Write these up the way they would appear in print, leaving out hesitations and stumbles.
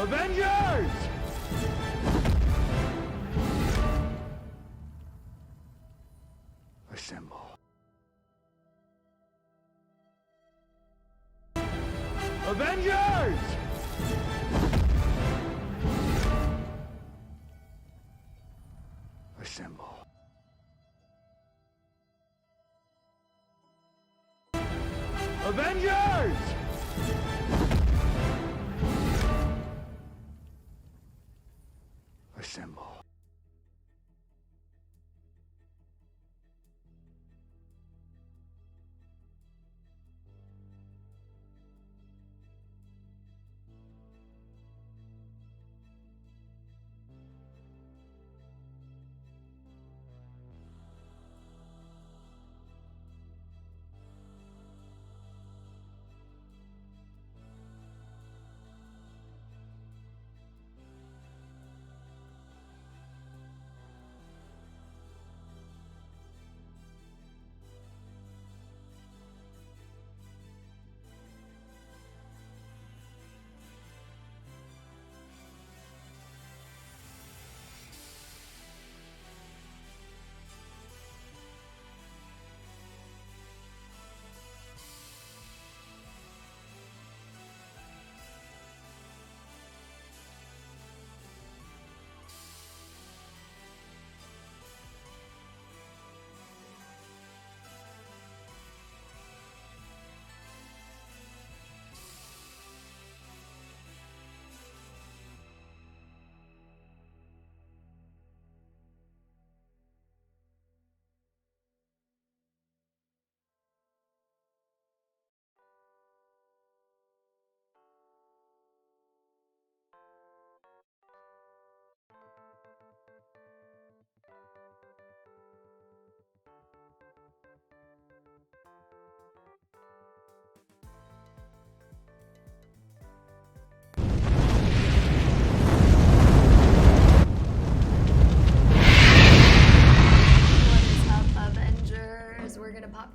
Avengers! Assemble. Avengers! Assemble. Avengers! Assemble.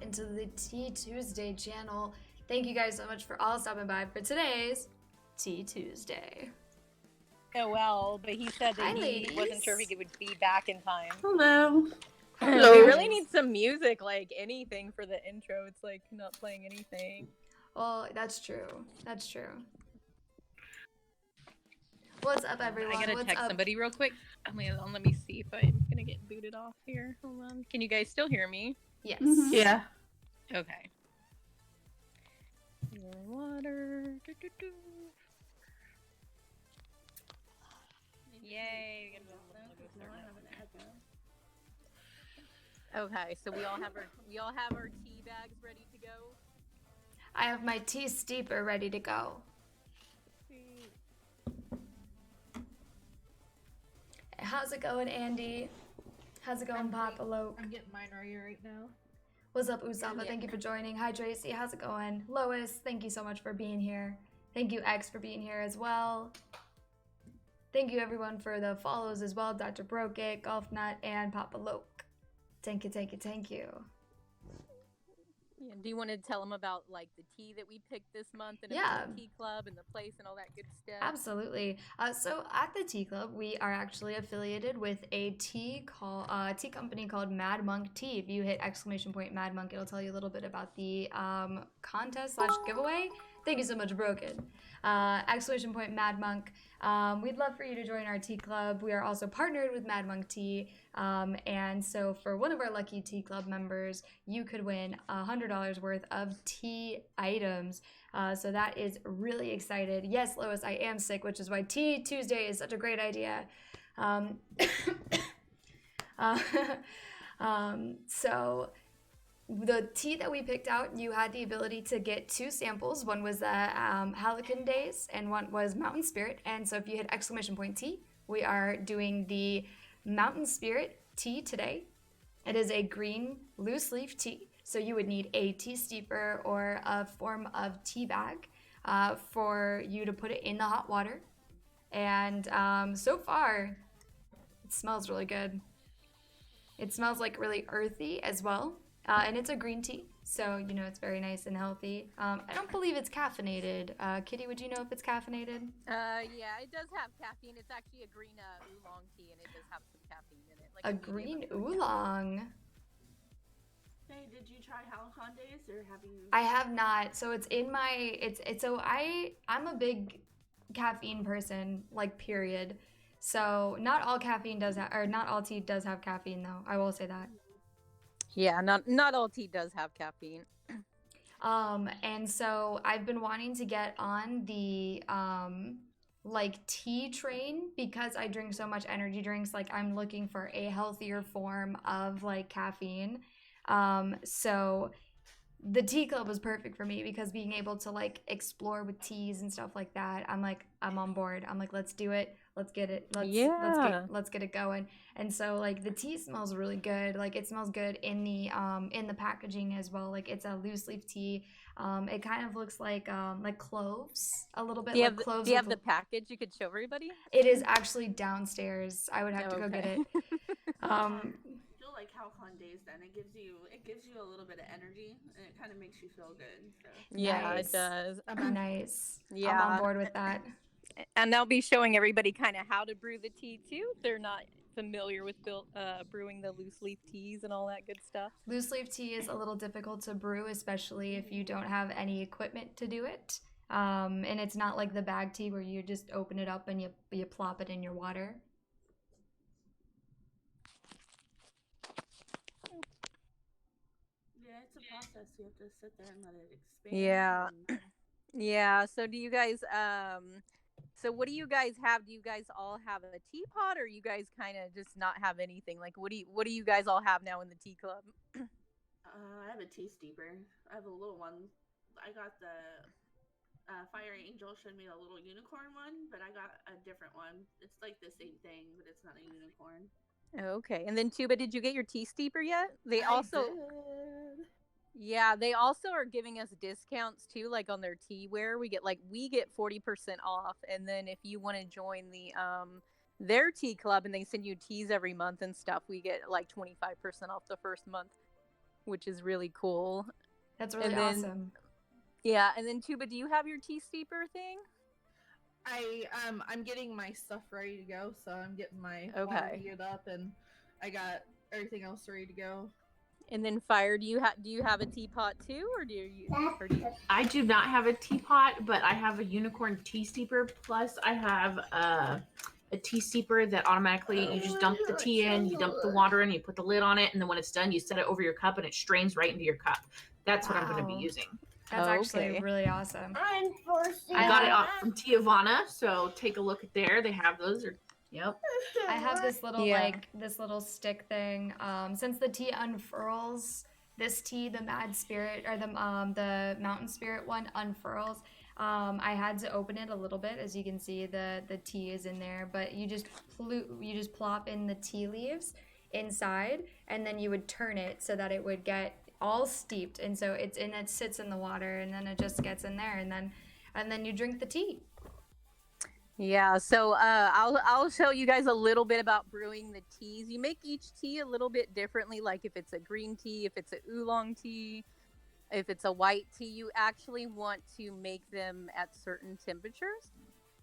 Into the Tea Tuesday channel. Thank you guys so much for all stopping by for today's Tea Tuesday. Oh well, but he said that he wasn't sure if he would be back in time. Hello. Hello. We really need some music, like anything for the intro. It's like not playing anything. Well, that's true. That's true. What's up, everyone? I gotta What's text up? somebody real quick. Let me see if I'm gonna get booted off here. Hold on. Can you guys still hear me? Yes. Mm-hmm. Yeah. Okay. Water. Yay! Okay, so we all have our tea bags ready to go. I have my tea steeper ready to go. How's it going, Andy? How's it going, Papa Loke? I'm getting mine right now. What's up, Usama? Thank you for joining. Hi, Tracy. How's it going? Lois, thank you so much for being here. Thank you, X, for being here as well. Thank you, everyone, for the follows as well. Dr. Broke It, Golf Nut, and Papa Loke. Thank you, thank you, thank you. Yeah, do you want to tell them about like the tea that we picked this month and Yeah. the tea club and the place and all that good stuff? Absolutely. So at the Tea Club, we are actually affiliated with a tea company called Mad Monk Tea. If you hit ! Mad Monk, it'll tell you a little bit about the contest / giveaway. Thank you so much, Broken. ! Mad Monk. We'd love for you to join our tea club. We are also partnered with Mad Monk Tea. And so for one of our lucky tea club members, you could win $100 worth of tea items. So that is really excited. Yes, Lois, I am sick, which is why Tea Tuesday is such a great idea. So the tea that we picked out, you had the ability to get 2 samples. One was the Halcyon Days and one was Mountain Spirit. And so if you hit !tea, we are doing the Mountain Spirit tea today. It is a green loose leaf tea. So you would need a tea steeper or a form of tea bag for you to put it in the hot water. And so far, it smells really good. It smells like really earthy as well. And it's a green tea, so you know it's very nice and healthy. I don't believe it's caffeinated. Kitty, would you know if it's caffeinated? Yeah, it does have caffeine. It's actually a green oolong tea, and it does have some caffeine in it, like A medium green amount of oolong. Hey, did you try Halcon Days or have you? I have not. So it's in my it's so I'm a big caffeine person, like period. So not all caffeine does or not all tea does have caffeine though. I will say that. Yeah, not all tea does have caffeine. And so I've been wanting to get on the like tea train because I drink so much energy drinks. Like I'm looking for a healthier form of like caffeine. So the tea club was perfect for me because being able to like explore with teas and stuff like that, I'm on board. I'm like, let's do it. Let's get it. Let's get it going. And so like the tea smells really good. Like it smells good in the packaging as well. Like it's a loose leaf tea. It kind of looks like cloves a little bit. Do you like have, cloves. do you have the package you could show everybody? It is actually downstairs. I would have to go get it. Feel like Halcon Days, then it gives you a little bit of energy, and it kind of makes you feel good. So. Yeah, Nice. it does. Nice. Yeah. I'm on board with that. And I'll be showing everybody kind of how to brew the tea too, if they're not familiar with brewing the loose leaf teas and all that good stuff. Loose leaf tea is a little difficult to brew, especially if you don't have any equipment to do it. And it's not like the bag tea where you just open it up and you plop it in your water. Yeah, it's a process. You have to sit there and let it expand. Yeah. and- Yeah. So do you guys so what do you guys have? Do you guys all have a teapot, or you guys kind of just not have anything? Like what do you guys all have now in the tea club? I have a tea steeper. I have a little one. I got the Fire Angel showed me a little unicorn one, but I got a different one. It's like the same thing, but it's not a unicorn. Okay. And then Tuba, did you get your tea steeper yet? They I also did. Yeah, they also are giving us discounts too, like on their teaware. We get 40% off, and then if you want to join their tea club and they send you teas every month and stuff, we get like 25% off the first month, which is really cool. That's really And then- awesome. Yeah, and then Tuba, do you have your tea steeper thing? I'm getting my stuff ready to go, so I'm getting my Okay. water heated up, and I got everything else ready to go. And then Fire, do you have a teapot too, or do you? I do not have a teapot, but I have a unicorn tea steeper. Plus, I have a tea steeper that automatically you just dump the tea in, you dump the water in, you put the lid on it, and then when it's done, you set it over your cup and it strains right into your cup. That's what I'm going to Wow. be using. That's actually Okay. really awesome. I got it off from Tiavana, so take a look at there. They have those. Yep. I have this little Yeah. this little stick thing. Since the tea unfurls, this tea, the Mad Spirit or the Mountain Spirit one unfurls. I had to open it a little bit, as you can see the tea is in there, but you just plop in the tea leaves inside, and then you would turn it so that it would get all steeped, and so it sits in the water, and then it just gets in there, and then you drink the tea. Yeah, so I'll show you guys a little bit about brewing the teas. You make each tea a little bit differently, like if it's a green tea, if it's a oolong tea, if it's a white tea, you actually want to make them at certain temperatures,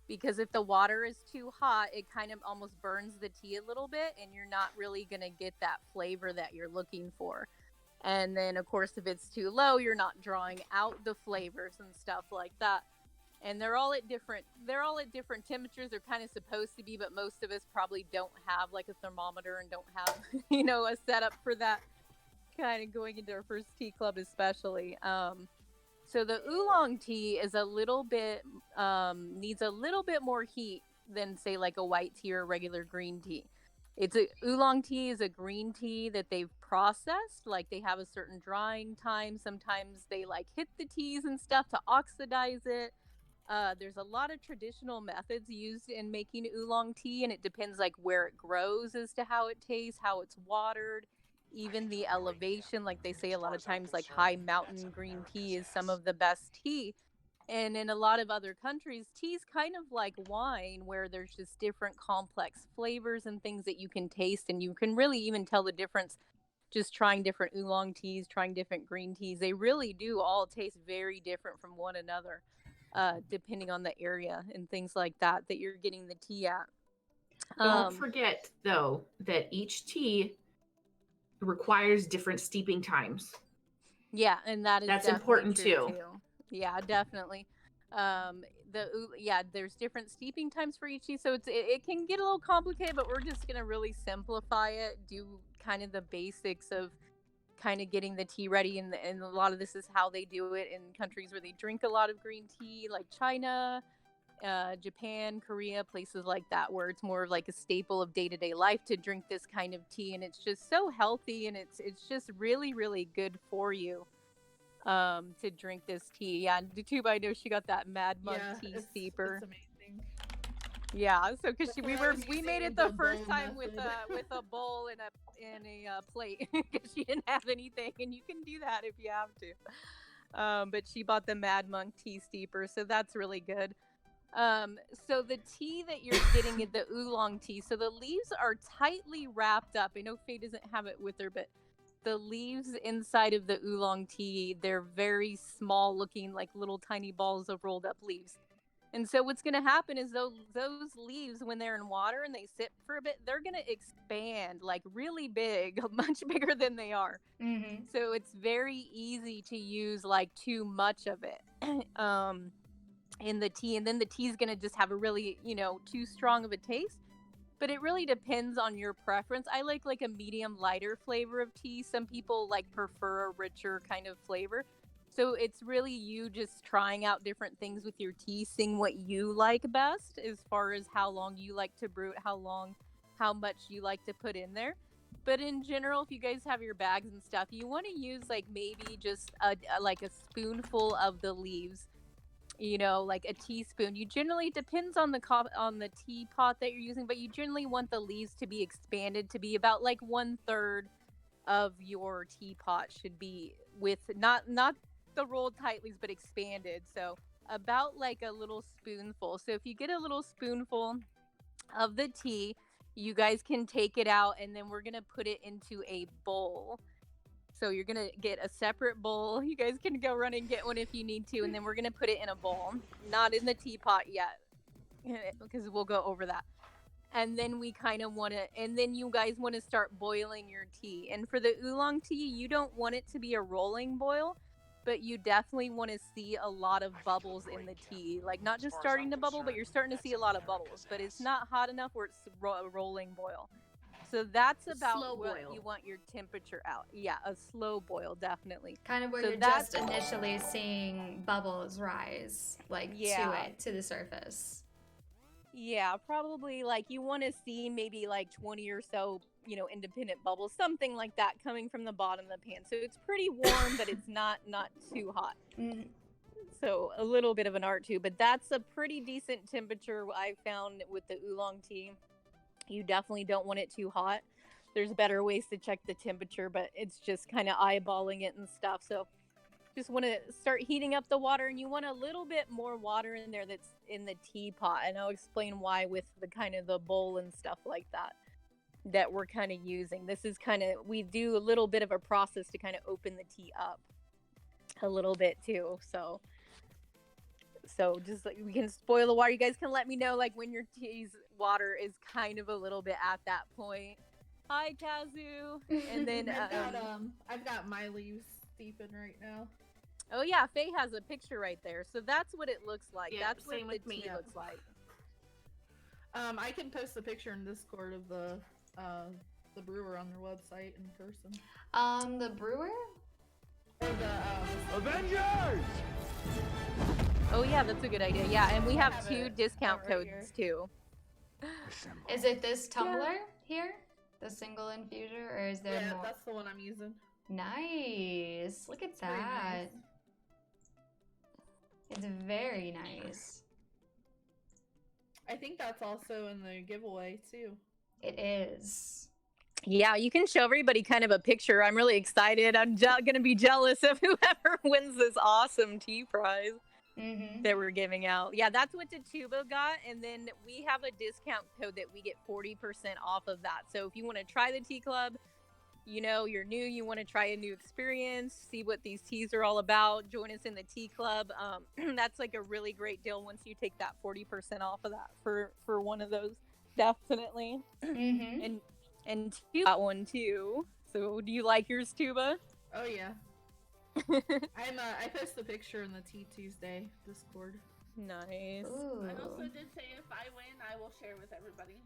because if the water is too hot, it kind of almost burns the tea a little bit, and you're not really going to get that flavor that you're looking for. And then of course, if it's too low, you're not drawing out the flavors and stuff like that. And they're all at different temperatures. They're kind of supposed to be, but most of us probably don't have like a thermometer and don't have a setup for that, kind of going into our first tea club especially. So the oolong tea is a little bit needs a little bit more heat than say like a white tea or a regular green tea. Oolong tea is a green tea that they've processed. Like they have a certain drying time. Sometimes they like hit the teas and stuff to oxidize it. There's a lot of traditional methods used in making oolong tea, and it depends like where it grows as to how it tastes, how it's watered, even the elevation. Like they say a lot of times like high mountain green tea is some of the best tea. And in a lot of other countries, tea's kind of like wine, where there's just different complex flavors and things that you can taste, and you can really even tell the difference just trying different oolong teas, trying different green teas. They really do all taste very different from one another, depending on the area and things like that you're getting the tea at. Don't forget, though, that each tea requires different steeping times. Yeah, and that's important too. Yeah, definitely. There's different steeping times for each tea, so it can get a little complicated, but we're just gonna really simplify it, do kind of the basics of kind of getting the tea ready, and a lot of this is how they do it in countries where they drink a lot of green tea, like China, Japan, Korea, places like that, where it's more of like a staple of day-to-day life to drink this kind of tea, and it's just so healthy, and it's just really, really good for you to drink this tea. Yeah, Tube, I know she got that Mad Monk tea steeper. It's amazing. Yeah, so because That's what I was we made using it the the first bowl time with method. a bowl and a plate because she didn't have anything, and you can do that if you have to. But she bought the Mad Monk tea steeper, so that's really good. So the tea that you're getting is the oolong tea. So the leaves are tightly wrapped up. I know Faye doesn't have it with her, but the leaves inside of the oolong tea, they're very small looking, like little tiny balls of rolled up leaves. And so what's going to happen is those leaves, when they're in water and they sit for a bit, they're going to expand like really big, much bigger than they are. Mm-hmm. So it's very easy to use like too much of it in the tea. And then the tea is going to just have a really, too strong of a taste. But it really depends on your preference. I like a medium lighter flavor of tea. Some people prefer a richer kind of flavor. So it's really you just trying out different things with your tea, seeing what you like best as far as how long you like to brew it, how much you like to put in there. But in general, if you guys have your bags and stuff, you want to use maybe just a spoonful of the leaves, like a teaspoon. You generally, depends on the teapot that you're using, but you generally want the leaves to be expanded to be about 1/3 of your teapot should be with not the rolled tight leaves, but expanded. So about a little spoonful. So if you get a little spoonful of the tea, you guys can take it out, and then we're going to put it into a bowl. So you're going to get a separate bowl. You guys can go run and get one if you need to, and then we're going to put it in a bowl, not in the teapot yet, because we'll go over that. And then we kind of want to, and then you guys want to start boiling your tea. And for the oolong tea, you don't want it to be a rolling boil, but you definitely want to see a lot of bubbles in the tea. Not just starting to bubble, but you're starting to see a lot of bubbles. But it's not hot enough where it's a rolling boil. So that's about Slow what boil. you want your temperature out. Yeah, a slow boil, definitely. Kind of where So you're just initially seeing bubbles rise, to the surface. Yeah, probably you want to see maybe 20 or so, independent bubbles, something like that coming from the bottom of the pan. So it's pretty warm, but it's not too hot. Mm-hmm. So a little bit of an art too, but that's a pretty decent temperature I found with the oolong tea. You definitely don't want it too hot. There's better ways to check the temperature, but it's just kind of eyeballing it and stuff. So just want to start heating up the water, and you want a little bit more water in there that's in the teapot, and I'll explain why with the kind of the bowl and stuff like that we're kind of using. This is we do a little bit of a process to kind of open the tea up a little bit too. So just we can spoil the water. You guys can let me know when your tea's water is kind of a little bit at that point. Hi, Kazu. And then I've got my leaves steeping right now. Oh yeah, Faye has a picture right there. So that's what it looks like. Yeah, That's what same the with me. tea looks like. I can post a picture in Discord of the brewer on their website in person. The brewer? Or the Avengers! Oh yeah, that's a good idea. Yeah, and we have have 2 it discount right codes here. too. Is it this tumbler here? The single infuser, or is there yeah, more? that's the one I'm using. Nice. Look at very that. nice. It's very nice. I think that's also in the giveaway too. It is. Yeah, you can show everybody kind of a picture. I'm really excited. I'm going to be jealous of whoever wins this awesome tea prize Mm-hmm. that we're giving out. Yeah, that's what Tatuba got. And then we have a discount code that we get 40% off of that. So if you want to try the tea club, you're new, you want to try a new experience, see what these teas are all about, join us in the tea club. That's like a really great deal once you take that 40% off of that for one of those. Definitely. Mm-hmm. And Tuba got one too. So do you like yours, Tuba? Oh yeah. I post the picture in the Tea Tuesday Discord. Nice. I also did say if I win, I will share with everybody.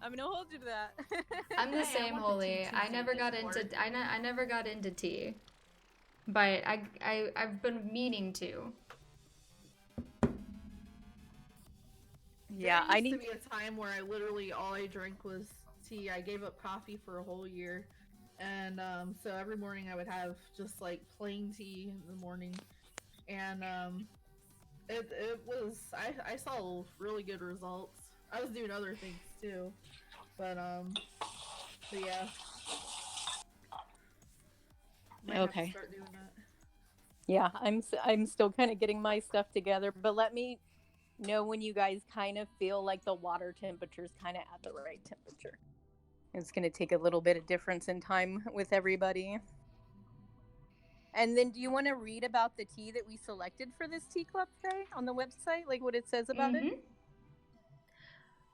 I'm gonna hold you to that. I'm the Hey, I same, want the Holy. tea I never got Discord. into I never got into tea, but I've been meaning to. Yeah, There I used need. to be a time where I literally all I drank was tea. I gave up coffee for a whole year, and so every morning I would have just like plain tea in the morning, and it was I saw really good results. I was doing other things too, but yeah. Might have to Okay. start doing that. Yeah, I'm still kind of getting my stuff together, but let me know when you guys kind of feel like the water temperature is kind of at the right temperature. It's going to take a little bit of difference in time with everybody. And then do you want to read about the tea that we selected for this tea club today on the website, like what it says about it? Mhm.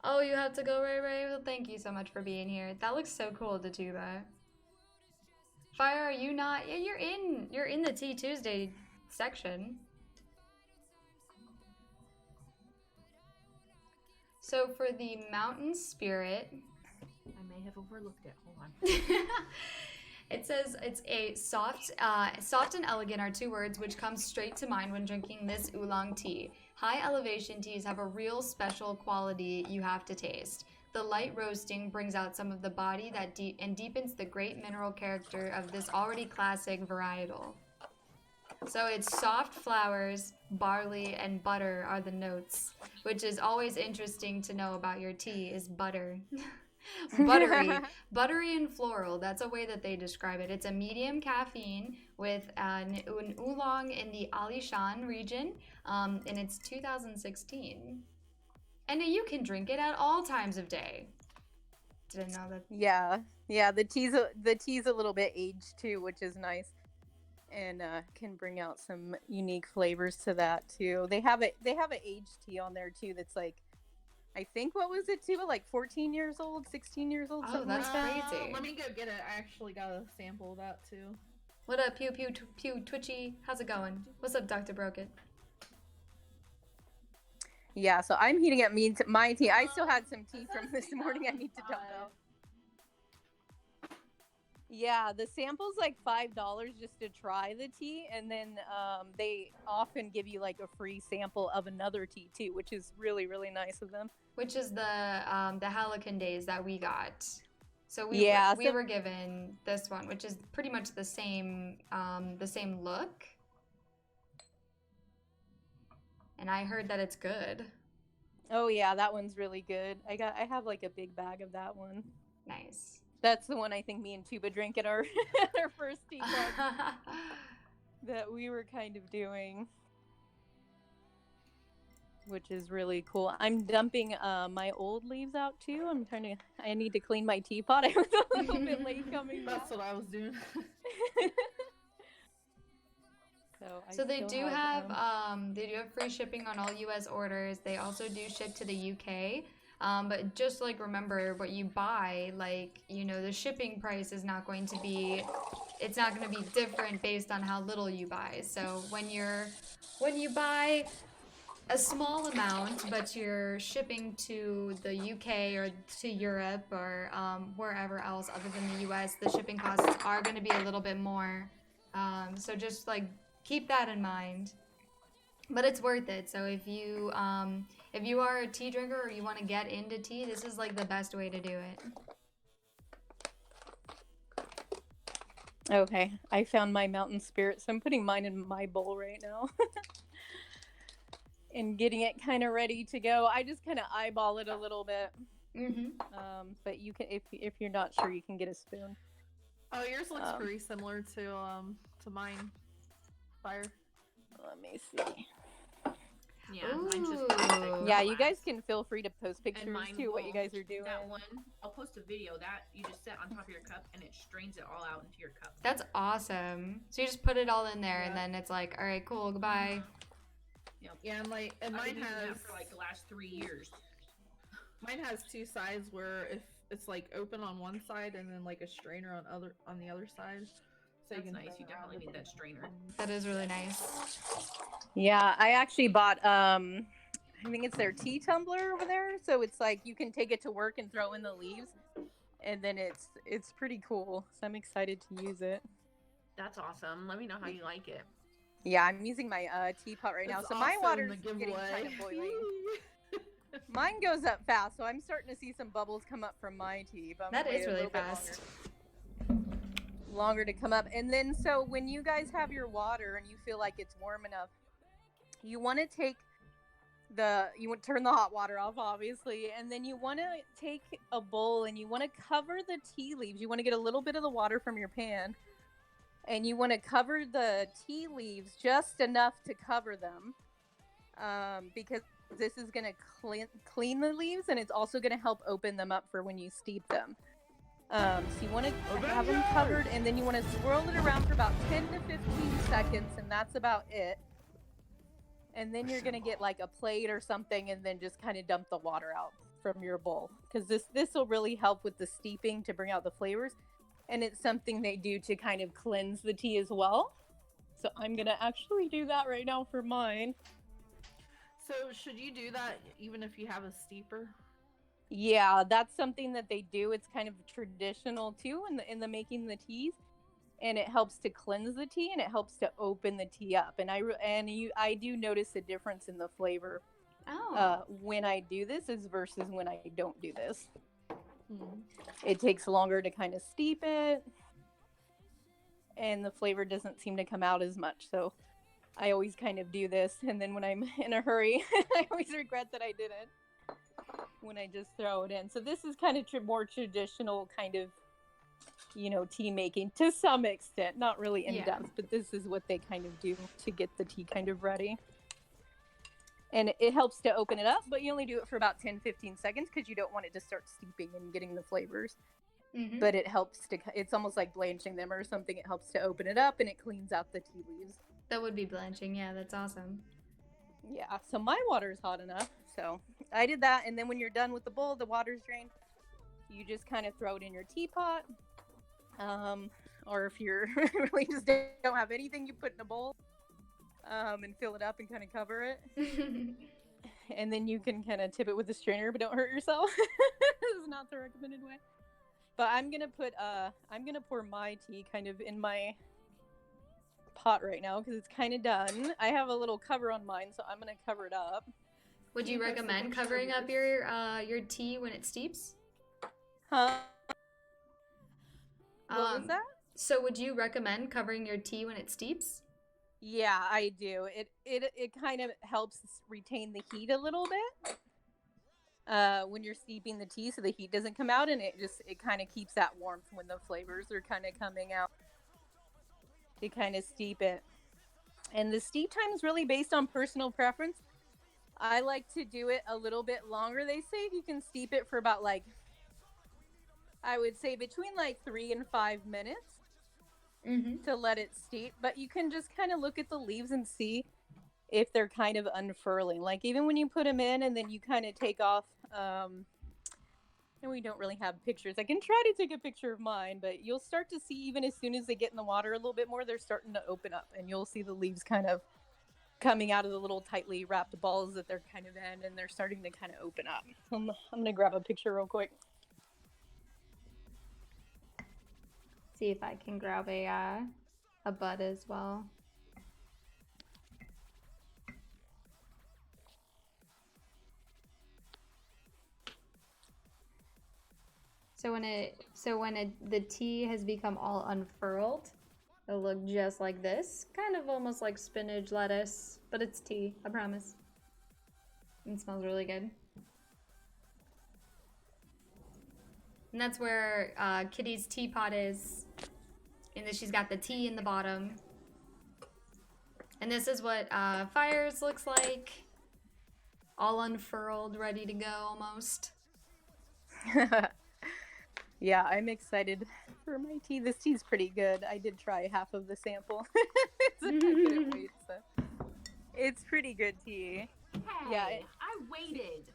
Oh, you have to go, Ray Ray? Well, thank you so much for being here. That looks so cool, Datuba. Fire, are you not? Yeah, you're in the Tea Tuesday section. So for the Mountain Spirit, I may have overlooked it. Hold on. it says it's a soft and elegant are two words which come straight to mind when drinking this oolong tea. High elevation teas have a real special quality you have to taste. The light roasting brings out some of the body that deepens the great mineral character of this already classic varietal. So it's soft flowers, barley, and butter are the notes, which is always interesting to know about your tea is butter. Buttery and floral. That's a way that they describe it. It's a medium caffeine with an oolong in the Alishan region, and it's 2016. And you can drink it at all times of day. Didn't know that. Yeah, the tea's a little bit aged too, which is nice, and can bring out some unique flavors to that too. They have an aged tea on there too that's like, I think, what was it too, like 14 years old, 16 years old, Oh, something that's like that. crazy. Let me go get it. I actually got a sample of that too. What up, Pew Pew Pew Twitchy? How's it going? What's up, Dr. Broken? Yeah, so I'm heating up my tea. I still had some tea from this morning I need to dump out. Yeah, the sample's like $5 just to try the tea, and then they often give you like a free sample of another tea too, which is really, really nice of them. Which is the Halican days that we got. So we were given this one, which is pretty much the same look. And I heard that it's good. Oh yeah, that one's really good. I have like a big bag of that one. Nice. That's the one I think me and Tuba drank at our our first tea club that we were kind of doing, which is really cool. I'm dumping my old leaves out too. I need to clean my teapot. I was a little bit late coming back. That's what I was doing. So they do have free shipping on all U.S. orders. They also do ship to the U.K. But just like remember what you buy, like, you know, the shipping price is not going to be, it's not going to be different based on how little you buy. So when you buy a small amount, but you're shipping to the UK or to Europe or wherever else other than the US, the shipping costs are going to be a little bit more. So just like keep that in mind. But it's worth it. So if you are a tea drinker or you want to get into tea, this is like the best way to do it. Okay, I found my mountain spirit, so I'm putting mine in my bowl right now. And getting it kind of ready to go. I just kind of eyeball it a little bit. But you can, if you're not sure, you can get a spoon. Oh, yours looks pretty similar to mine. Fire. Let me see. Yeah, mine's just plastic. Ooh. Yeah, no you guys glass. can feel free to post And pictures mine too, what you will- guys are doing. That one, I'll post a video that you just set on top of your cup and it strains it all out into your cup. That's awesome. So you just put it all in there, and Yeah. then it's like, all right, cool, goodbye. Yep. Yeah, and like, and I've mine been using has that for like the last 3 years. mine has two sides where if it's like open on one side and then like a strainer on the other side. So That's you can nice. turn You it around definitely need that different- strainer. That is really nice. Yeah, I actually bought I think it's their tea tumbler over there. So it's like you can take it to work and throw in the leaves, and then it's pretty cool. So I'm excited to use it. That's awesome. Let me know how you like it. Yeah, I'm using my teapot right now. It's So my also water's the getting giveaway. kind of boiling. Mine goes up fast, so I'm starting to see some bubbles come up from my tea. But I'm That gonna is wait a really little bit fast. longer to come up. And then so when you guys have your water and you feel like it's warm enough, you want to take you want to turn the hot water off, obviously, and then you want to take a bowl and you want to cover the tea leaves. You want to get a little bit of the water from your pan, and you want to cover the tea leaves just enough to cover them, because this is going to clean the leaves, and it's also going to help open them up for when you steep them. So you want to have them covered, and then you want to swirl it around for about 10 to 15 seconds, and that's about it. And then you're gonna get like a plate or something, and then just kind of dump the water out from your bowl, because this will really help with the steeping to bring out the flavors, and it's something they do to kind of cleanse the tea as well. So I'm gonna actually do that right now for mine. So should you do that even if you have a steeper? Yeah, that's something that they do. It's kind of traditional too in the making the teas, and it helps to cleanse the tea, and it helps to open the tea up. And I do notice a difference in the flavor Oh. when I do this is versus when I don't do this. Hmm. It takes longer to kind of steep it, and the flavor doesn't seem to come out as much. So I always kind of do this, and then when I'm in a hurry, I always regret that I didn't when I just throw it in. So this is kind of more traditional kind of, tea making to some extent, not really in Yeah. depth, but this is what they kind of do to get the tea kind of ready. And it helps to open it up, but you only do it for about 10-15 seconds because you don't want it to start steeping and getting the flavors. Mhm. But it helps it's almost like blanching them or something. It helps to open it up, and it cleans out the tea leaves. That would be blanching. Yeah, that's awesome. Yeah, so my water is hot enough. So I did that, and then when you're done with the bowl, the water's drained, you just kind of throw it in your teapot. Or if you're really just don't have anything, you put in a bowl, and fill it up and kind of cover it. And then you can kind of tip it with a strainer, but don't hurt yourself. This is not the recommended way. But I'm gonna pour my tea kind of in my pot right now because it's kind of done. I have a little cover on mine, so I'm gonna cover it up. Would Can you you post a recommend picture of covering up yours? your tea when it steeps? Huh? What was that? So would you recommend covering your tea when it steeps? Yeah, I do. It kind of helps retain the heat a little bit when you're steeping the tea, so the heat doesn't come out, and it kind of keeps that warmth when the flavors are kind of coming out. To kind of steep it, and the steep time is really based on personal preference. I like to do it a little bit longer. They say you can steep it for about I would say between 3 and 5 minutes. Mm-hmm. To let it steep, but you can just kind of look at the leaves and see if they're kind of unfurling. Like even when you put them in and then you kind of take off, and we don't really have pictures. I can try to take a picture of mine, but you'll start to see even as soon as they get in the water a little bit more, they're starting to open up, and you'll see the leaves kind of coming out of the little tightly wrapped balls that they're kind of in, and they're starting to kind of open up. I'm gonna grab a picture real quick. See if I can grab a bud as well. So when the tea has become all unfurled, it'll look just like this, kind of almost like spinach lettuce, but it's tea, I promise. And it smells really good. And that's where Kitty's teapot is. And then she's got the tea in the bottom. And this is what Fires looks like. all unfurled, ready to go almost. Yeah, I'm excited for my tea. This tea's pretty good. I did try half of the sample. So I couldn't wait. So it's pretty good tea. Hey, Yeah, I waited.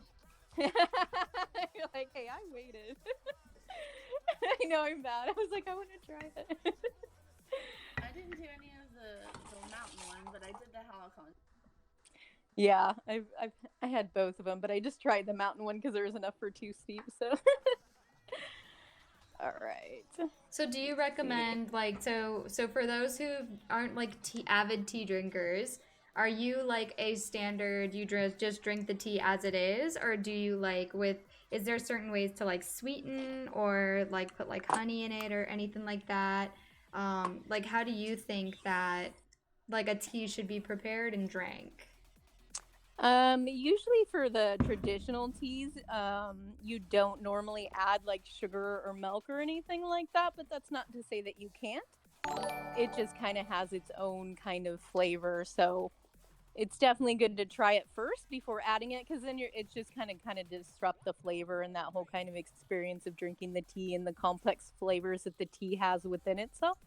You're like, hey, I waited. I know I'm bad. I was like, I want to try it. I didn't do any of the mountain one, but I did the halcon. Yeah, I had both of them, but I just tried the mountain one because there was enough for 2 steep. So, all right. So do you recommend like so for those who aren't like avid tea drinkers, are you like a standard you just drink the tea as it is, or do you like is there certain ways to like sweeten or like put like honey in it or anything like that? Like how do you think that like a tea should be prepared and drank? Usually for the traditional teas, you don't normally add like sugar or milk or anything like that, but that's not to say that you can't. It just kind of has its own kind of flavor, so it's definitely good to try it first before adding it, because then it's just kind of disrupt the flavor and that whole kind of experience of drinking the tea and the complex flavors that the tea has within itself.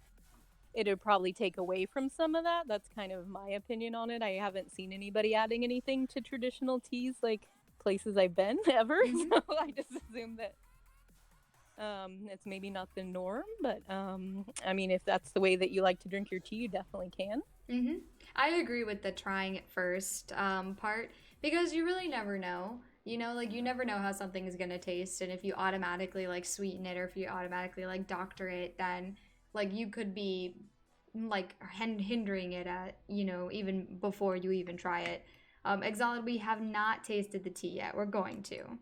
It would probably take away from some of that. That's kind of my opinion on it. I haven't seen anybody adding anything to traditional teas like places I've been ever. Mhm. So I just assume that it's maybe not the norm. But I mean, if that's the way that you like to drink your tea, you definitely can. Mm-hmm. I agree with the trying it first part because you really never know. You know, like you never know how something is gonna taste, and if you automatically like sweeten it or if you automatically like doctor it, then like you could be like hindering it at even before you even try it. Exalted, we have not tasted the tea yet. We're going to.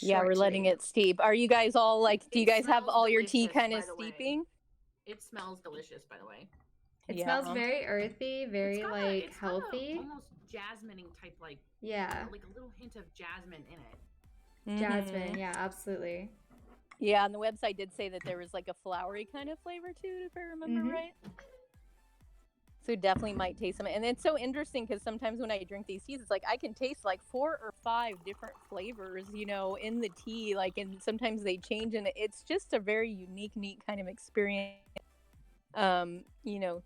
Yeah, we're letting shortly. it steep. Are you guys all like? Do you It guys have smells all your tea delicious, kind of by the way. steeping? It smells delicious, by the way. It Yeah. smells very earthy, very It's got like it's got healthy. almost jasmining type, like Yeah, like a little hint of jasmine in it. jasmine. Mhm. Yeah, absolutely. Yeah, and the website did say that there was like a flowery kind of flavor to it, if I remember Mhm. right. So definitely might taste some. And it's so interesting because sometimes when I drink these teas, it's like I can taste like 4 or 5 different flavors, in the tea. Like, and sometimes they change, and it's just a very unique, neat kind of experience.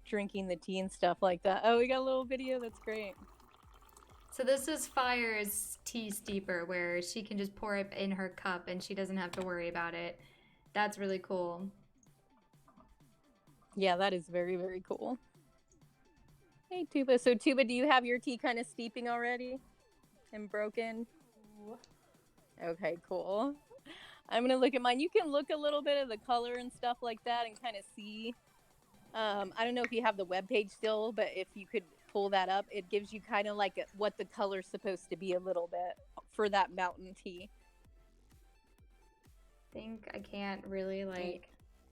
Drinking the tea and stuff like that. Oh, we got a little video. That's great. So this is Fire's tea steeper, where she can just pour it in her cup and she doesn't have to worry about it. That's really cool. Yeah, that is very, very cool. Hey, Tuba. So, Tuba, do you have your tea kind of steeping already and broken? Okay, cool. I'm going to look at mine. You can look a little bit of the color and stuff like that and kind of see. I don't know if you have the webpage still, but if you could pull that up, it gives you kind of like what the color's supposed to be a little bit for that mountain tea. Think I can't really like.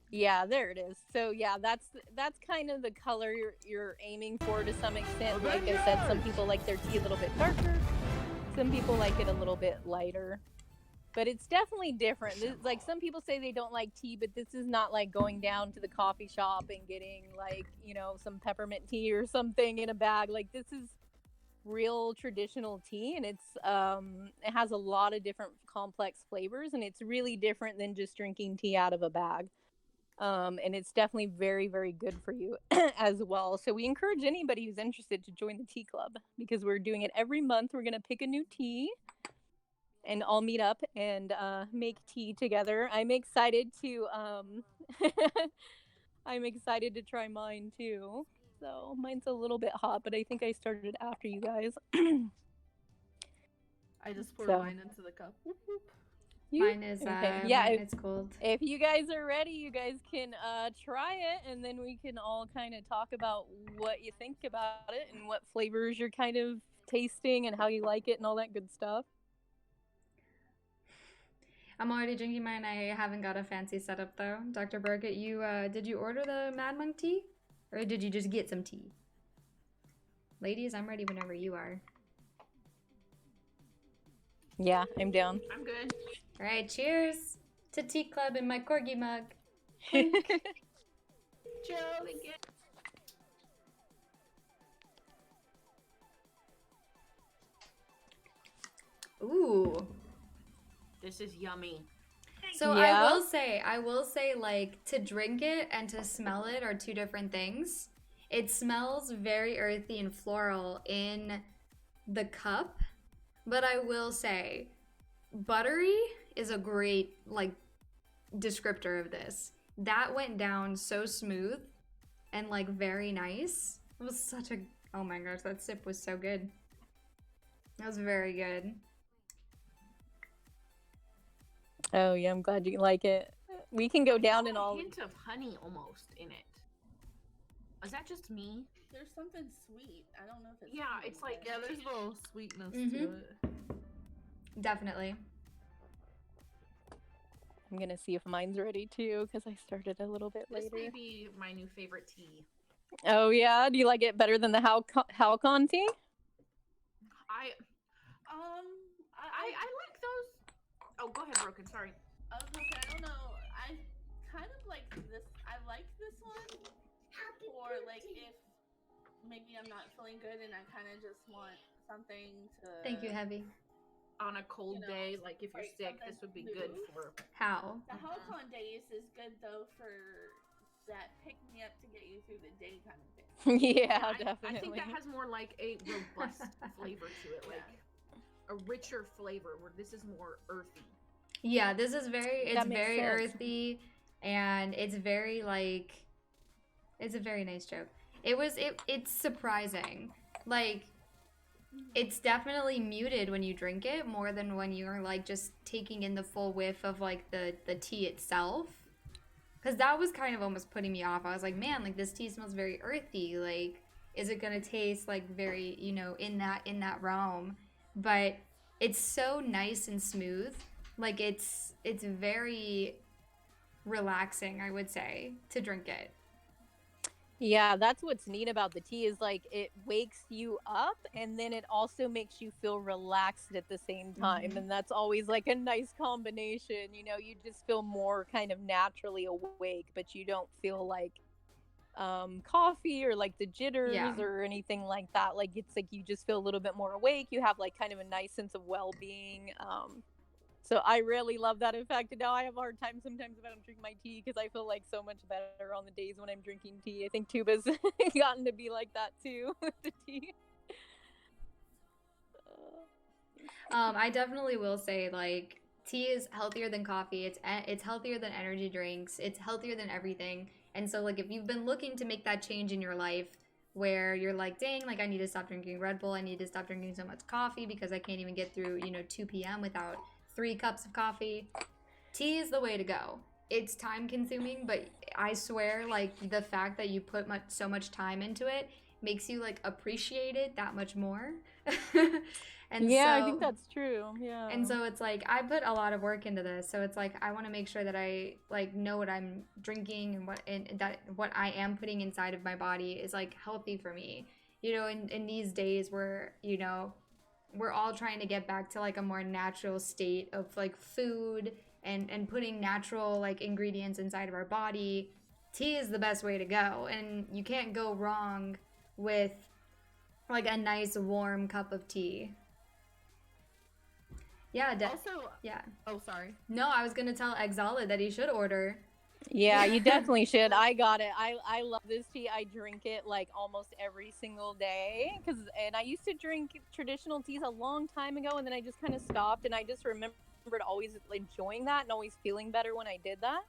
Yeah, there it is. So yeah, that's kind of the color you're aiming for to some extent. Like I said, some people like their tea a little bit darker. Some people like it a little bit lighter. But it's definitely different. Like some people say they don't like tea, but this is not like going down to the coffee shop and getting like, some peppermint tea or something in a bag. Like this is real traditional tea, and it has a lot of different complex flavors, and it's really different than just drinking tea out of a bag. And it's definitely very, very good for you as well. So we encourage anybody who's interested to join the tea club because we're doing it every month. We're going to pick a new tea and all meet up and make tea together. I'm excited to I'm excited to try mine too. So mine's a little bit hot, but I think I started after you guys. I just poured So- mine into the cup. Whoop, whoop. Mine is Okay. Yeah, mine if- is cold. If you guys are ready, you guys can try it, and then we can all kind of talk about what you think about it and what flavors you're kind of tasting and how you like it and all that good stuff. I'm already drinking mine. I haven't got a fancy setup though. Dr. Burkett, you did you order the Mad Monk tea, or did you just get some tea? Ladies, I'm ready whenever you are. Yeah, I'm down. I'm good. All right, cheers to Tea Club in my corgi mug. Jolly good. Ooh. This is yummy. So Yeah. I will say, like, to drink it and to smell it are two different things. It smells very earthy and floral in the cup, but I will say, buttery is a great, like, descriptor of this. That went down so smooth and, like, very nice. It was such a, oh my gosh, that sip was so good. That was very good. Oh yeah, I'm glad you like it. We can go down in a all. hint of honey almost in it. Is that just me? There's something sweet. I don't know if it's. Yeah, honey, it's like- but- Yeah, there's a little sweetness to Mhm. it. Definitely. I'm gonna see if mine's ready too, because I started a little bit This may later. be my new favorite tea. Oh yeah, do you like it better than the Halcon tea? I like those. Oh, go ahead, Broken. Sorry. I was gonna say, I don't know. I kind of like this. I like this one for like if maybe I'm not feeling good and I kind of just want something to. Thank you, Heavy. On a cold You know, day, like if you're like sick, something this would be to good move. for. How? The Halcon days is good though for that pick me up to get you through the day kind of thing. Yeah, I definitely. think that has more like a robust flavor to it, like a richer flavor. Where this is more earthy. Yeah, this is very, it's That makes very sense. earthy, and it's very, like, it's a very nice joke. It's surprising. Like, it's definitely muted when you drink it more than when you're, like, just taking in the full whiff of, like, the tea itself. Because that was kind of almost putting me off. I was like, man, like, this tea smells very earthy. Like, is it gonna taste, like, very, you know, in that realm? But it's so nice and smooth. Like, it's very relaxing, I would say, to drink it. Yeah, that's what's neat about the tea is like it wakes you up and then it also makes you feel relaxed at the same time. Mhm. And that's always like a nice combination. You know, you just feel more kind of naturally awake, but you don't feel like coffee or like the jitters Yeah. or anything like that. Like it's like you just feel a little bit more awake. You have like kind of a nice sense of well-being. So I really love that effect. And now I have a hard time sometimes if I don't drink my tea because I feel like so much better on the days when I'm drinking tea. I think Tuba's gotten to be like that too with the tea. I definitely will say, like, tea is healthier than coffee. It's healthier than energy drinks. It's healthier than everything. And so, like, if you've been looking to make that change in your life where you're like, dang, like, I need to stop drinking Red Bull. I need to stop drinking so much coffee because I can't even get through, 2 p.m. without 3 cups of coffee. Tea is the way to go. It's time consuming, but I swear, like, the fact that you put so much time into it makes you, like, appreciate it that much more. And yeah, so, I think that's true. Yeah. and so it's like I put a lot of work into this. So it's like I want to make sure that I, like, know what I'm drinking and that what I am putting inside of my body is, like, healthy for me. In these days where, we're all trying to get back to, like, a more natural state of, like, food and putting natural, like, ingredients inside of our body. Tea is the best way to go, and you can't go wrong with, like, a nice warm cup of tea. Yeah, Also, yeah. oh sorry. No, I was gonna tell Exala that he should order. Yeah, you definitely should. I got it. I love this tea. I drink it like almost every single day and I used to drink traditional teas a long time ago and then I just kind of stopped and I just remembered always enjoying that and always feeling better when I did that.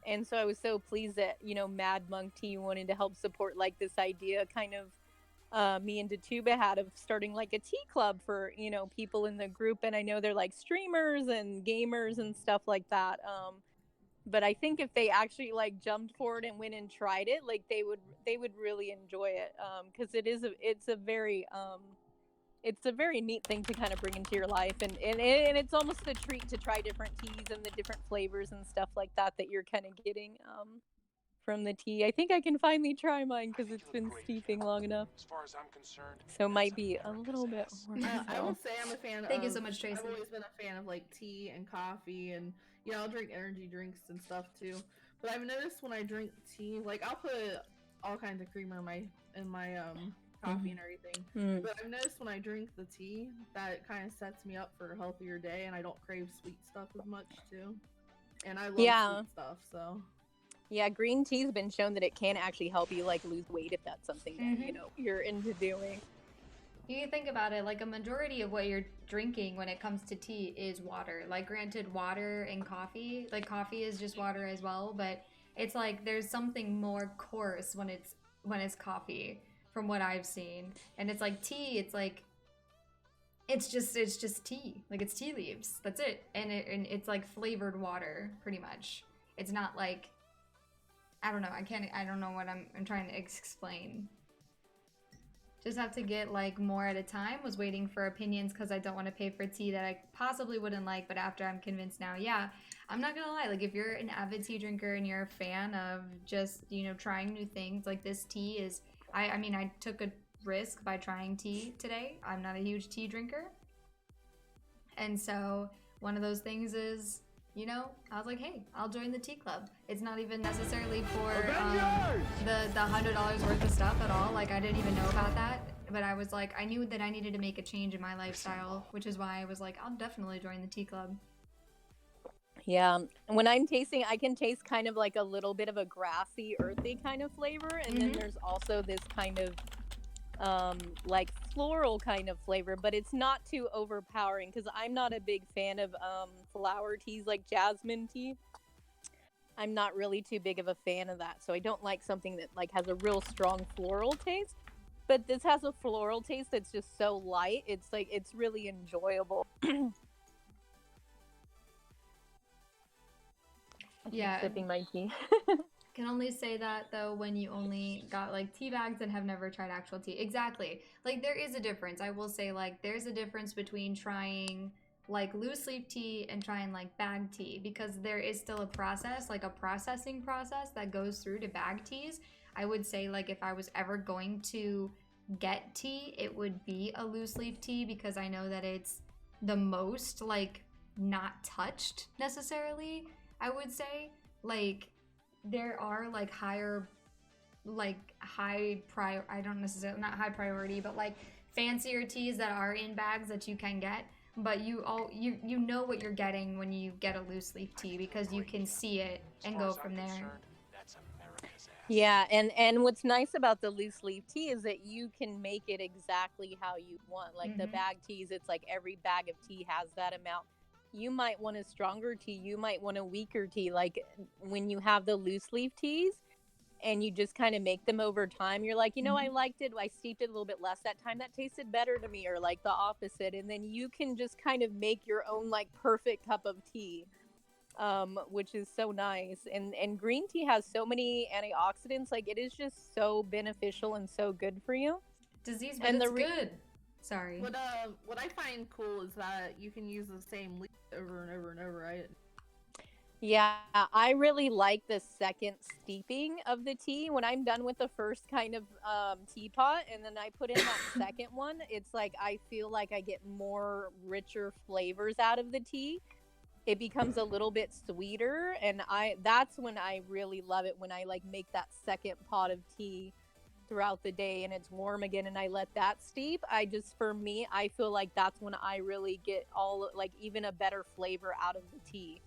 And so I was so pleased that, Mad Monk Tea wanted to help support like this idea kind of me and Datuba had of starting like a tea club for, people in the group. And I know they're like streamers and gamers and stuff like that. But I think if they actually like jumped forward and went and tried it, like they would really enjoy it. Cause it's a very neat thing to kind of bring into your life. And it's almost a treat to try different teas and the different flavors and stuff like that you're kind of getting, from the tea. I think I can finally try mine because it's been steeping long enough. As far as I'm concerned, So it might be a little bit more. I will say I'm a fan of. Thank you so much, Tracy. I've always been a fan of like tea and coffee, and I'll drink energy drinks and stuff too. But I've noticed when I drink tea, like I'll put all kinds of creamer in my coffee and everything. Mm. But I've noticed when I drink the tea, that it kind of sets me up for a healthier day, and I don't crave sweet stuff as much too. And I love Yeah. sweet stuff, so. Yeah, green tea's been shown that it can actually help you like lose weight if that's something that Mhm. you're into doing. You can think about it like a majority of what you're drinking when it comes to tea is water. Like, granted, water and coffee, like coffee is just water as well, but it's like there's something more coarse when it's coffee, from what I've seen. And it's like tea. It's like it's just tea. Like, it's tea leaves. That's it. And it's like flavored water, pretty much. It's not like, I don't know. I don't know what I'm trying to explain. Just have to get like more at a time. Was waiting for opinions because I don't want to pay for tea that I possibly wouldn't like, but after I'm convinced now, yeah, I'm not gonna lie. Like, if you're an avid tea drinker and you're a fan of just, trying new things, like this tea is, I mean, I took a risk by trying tea today. I'm not a huge tea drinker. And so one of those things is, I was like, hey, I'll join the tea club. It's not even necessarily for Avengers! the $100 worth of stuff at all. Like, I didn't even know about that. But I was like, I knew that I needed to make a change in my lifestyle, which is why I was like, I'll definitely join the tea club. Yeah, when I'm tasting, I can taste kind of like a little bit of a grassy, earthy kind of flavor, and then Mhm. there's also this kind of like floral kind of flavor, but it's not too overpowering because I'm not a big fan of flower teas like jasmine tea. I'm not really too big of a fan of that, so I don't like something that like has a real strong floral taste. But this has a floral taste that's just so light. It's like it's really enjoyable. I keep Yeah. sipping my tea. Can only say that though when you only got like tea bags and have never tried actual tea. Exactly. Like, there is a difference. I will say, like, there's a difference between trying like loose leaf tea and trying like bag tea, because there is still a process, like a processing process that goes through to bag teas. I would say, like, if I was ever going to get tea, it would be a loose leaf tea, because I know that it's the most like not touched necessarily, I would say. Like, there are like higher, like I don't necessarily, not high priority, but like fancier teas that are in bags that you can get, but you know what you're getting when you get a loose leaf tea, because you can see it and go from there. Yeah, and what's nice about the loose leaf tea is that you can make it exactly how you want. Like the Mhm. bag teas, it's like every bag of tea has that amount. You might want a stronger tea, you might want a weaker tea. Like when you have the loose leaf teas and you just kind of make them over time, you're like, I liked it. I steeped it a little bit less that time. That tasted better to me, or like the opposite. And then you can just kind of make your own like perfect cup of tea. Which is so nice. And green tea has so many antioxidants. Like it is just so beneficial and so good for you. Disease, but And it's good. Sorry. What I find cool is that you can use the same leaf over and over and over, right? Yeah, I really like the second steeping of the tea. When I'm done with the first kind of teapot and then I put in that second one, it's like I feel like I get more richer flavors out of the tea. It becomes a little bit sweeter, and that's when I really love it, when I like make that second pot of tea throughout the day and it's warm again and I let that steep. For me, I feel like that's when I really get all like even a better flavor out of the tea.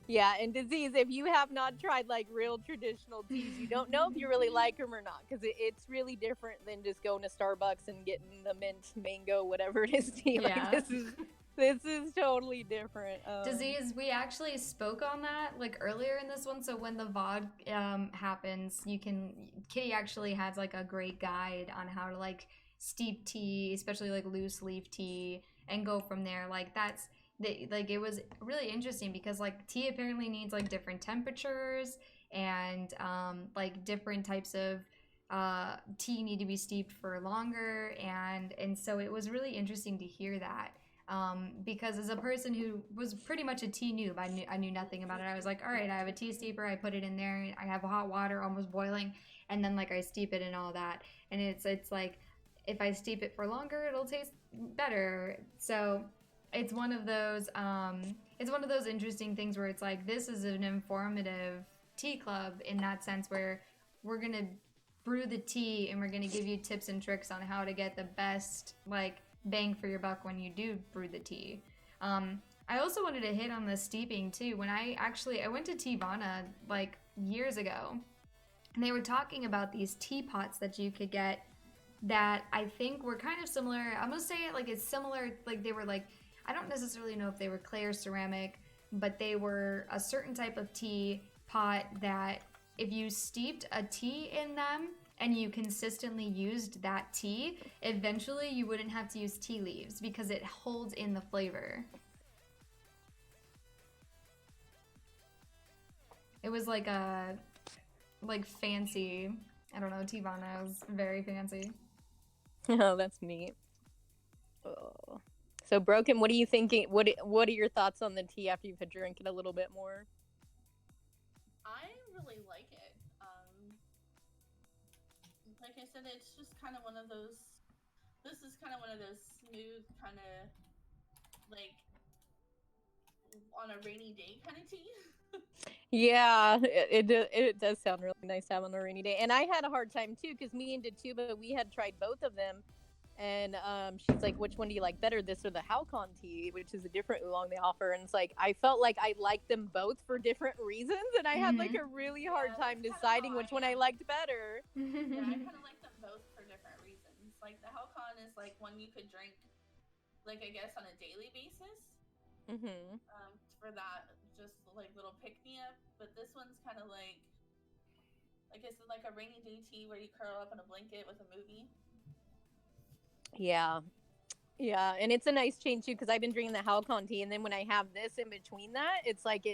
Yeah, and Disease, if you have not tried like real traditional teas, you don't know if you really like them or not, because it's really different than just going to Starbucks and getting the mint mango whatever it is tea. Yeah. Like this is totally different. Disease, we actually spoke on that like earlier in this one. So when the VOD happens, Kitty actually has like a great guide on how to like steep tea, especially like loose leaf tea, and go from there. Like it was really interesting, because like tea apparently needs like different temperatures, and like different types of tea need to be steeped for longer, and so it was really interesting to hear that. Because as a person who was pretty much a tea noob, I knew nothing about it. I was like, all right, I have a tea steeper, I put it in there, I have hot water almost boiling, and then like I steep it and all that. And it's like, if I steep it for longer, it'll taste better. So it's one of those interesting things where it's like, this is an informative tea club in that sense, where we're gonna brew the tea, and we're gonna give you tips and tricks on how to get the best like bang for your buck when you do brew the tea. I also wanted to hit on the steeping too. When I went to Teavana like years ago, and they were talking about these teapots that you could get that I think were kind of similar. I'm gonna say it like it's similar. Like they were like, I don't necessarily know if they were clay or ceramic, but they were a certain type of tea pot that if you steeped a tea in them and you consistently used that tea, eventually you wouldn't have to use tea leaves because it holds in the flavor. It was like a fancy, I don't know, Teavana. It was very fancy. Oh, that's neat. Oh. So, Broken, what are you thinking? What are your thoughts on the tea after you've had drank it a little bit more? I really like it. Like I said, it's just kind of one of those. This is kind of one of those smooth, kind of like on a rainy day kind of tea. Yeah, it does sound really nice to have on a rainy day. And I had a hard time too because me and Datuba, we had tried both of them. And she's like, which one do you like better, this or the Halcon tea, which is a different oolong they offer? And it's like, I felt like I liked them both for different reasons. And I had like a really hard time deciding which one I liked better. Yeah, I kind of like them both for different reasons. Like the Halcon is like one you could drink, like I guess on a daily basis. Mm-hmm. For that just like little pick me up. But this one's kind of like I said, like a rainy day tea where you curl up in a blanket with a movie. Yeah. Yeah, and it's a nice change too because I've been drinking the Halcon tea, and then when I have this in between that, it's like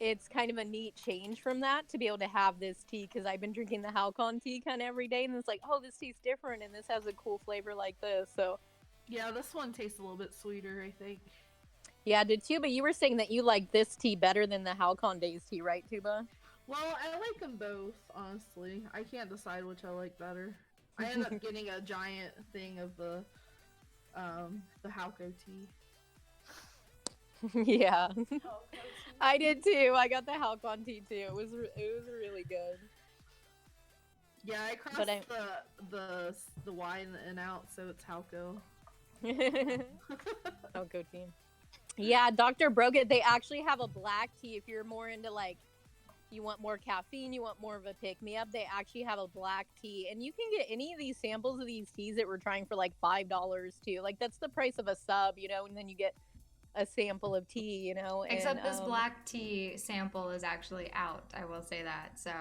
it's kind of a neat change from that to be able to have this tea because I've been drinking the Halcon tea kind of every day, and it's like, oh, this tea's different, and this has a cool flavor like this. So Yeah, this one tastes a little bit sweeter, I think. yeah, did Tuba? You were saying that you like this tea better than the Halcon Days tea, right, Tuba? Well, I like them both, honestly. I can't decide which I like better. I ended up getting a giant thing of the Halco tea. Yeah, I did too. I got the Halcon tea too. It was really good. Yeah, I crossed But I- the Y and the N out, so it's Halco. Halco tea. Yeah, Dr. Brogan, they actually have a black tea if you're more into like you want more caffeine, you want more of a pick-me-up, they actually have a black tea. And you can get any of these samples of these teas that we're trying for like $5 too. Like that's the price of a sub, you know, and then you get a sample of tea, you know. Except this black tea sample is actually out, I will say that. So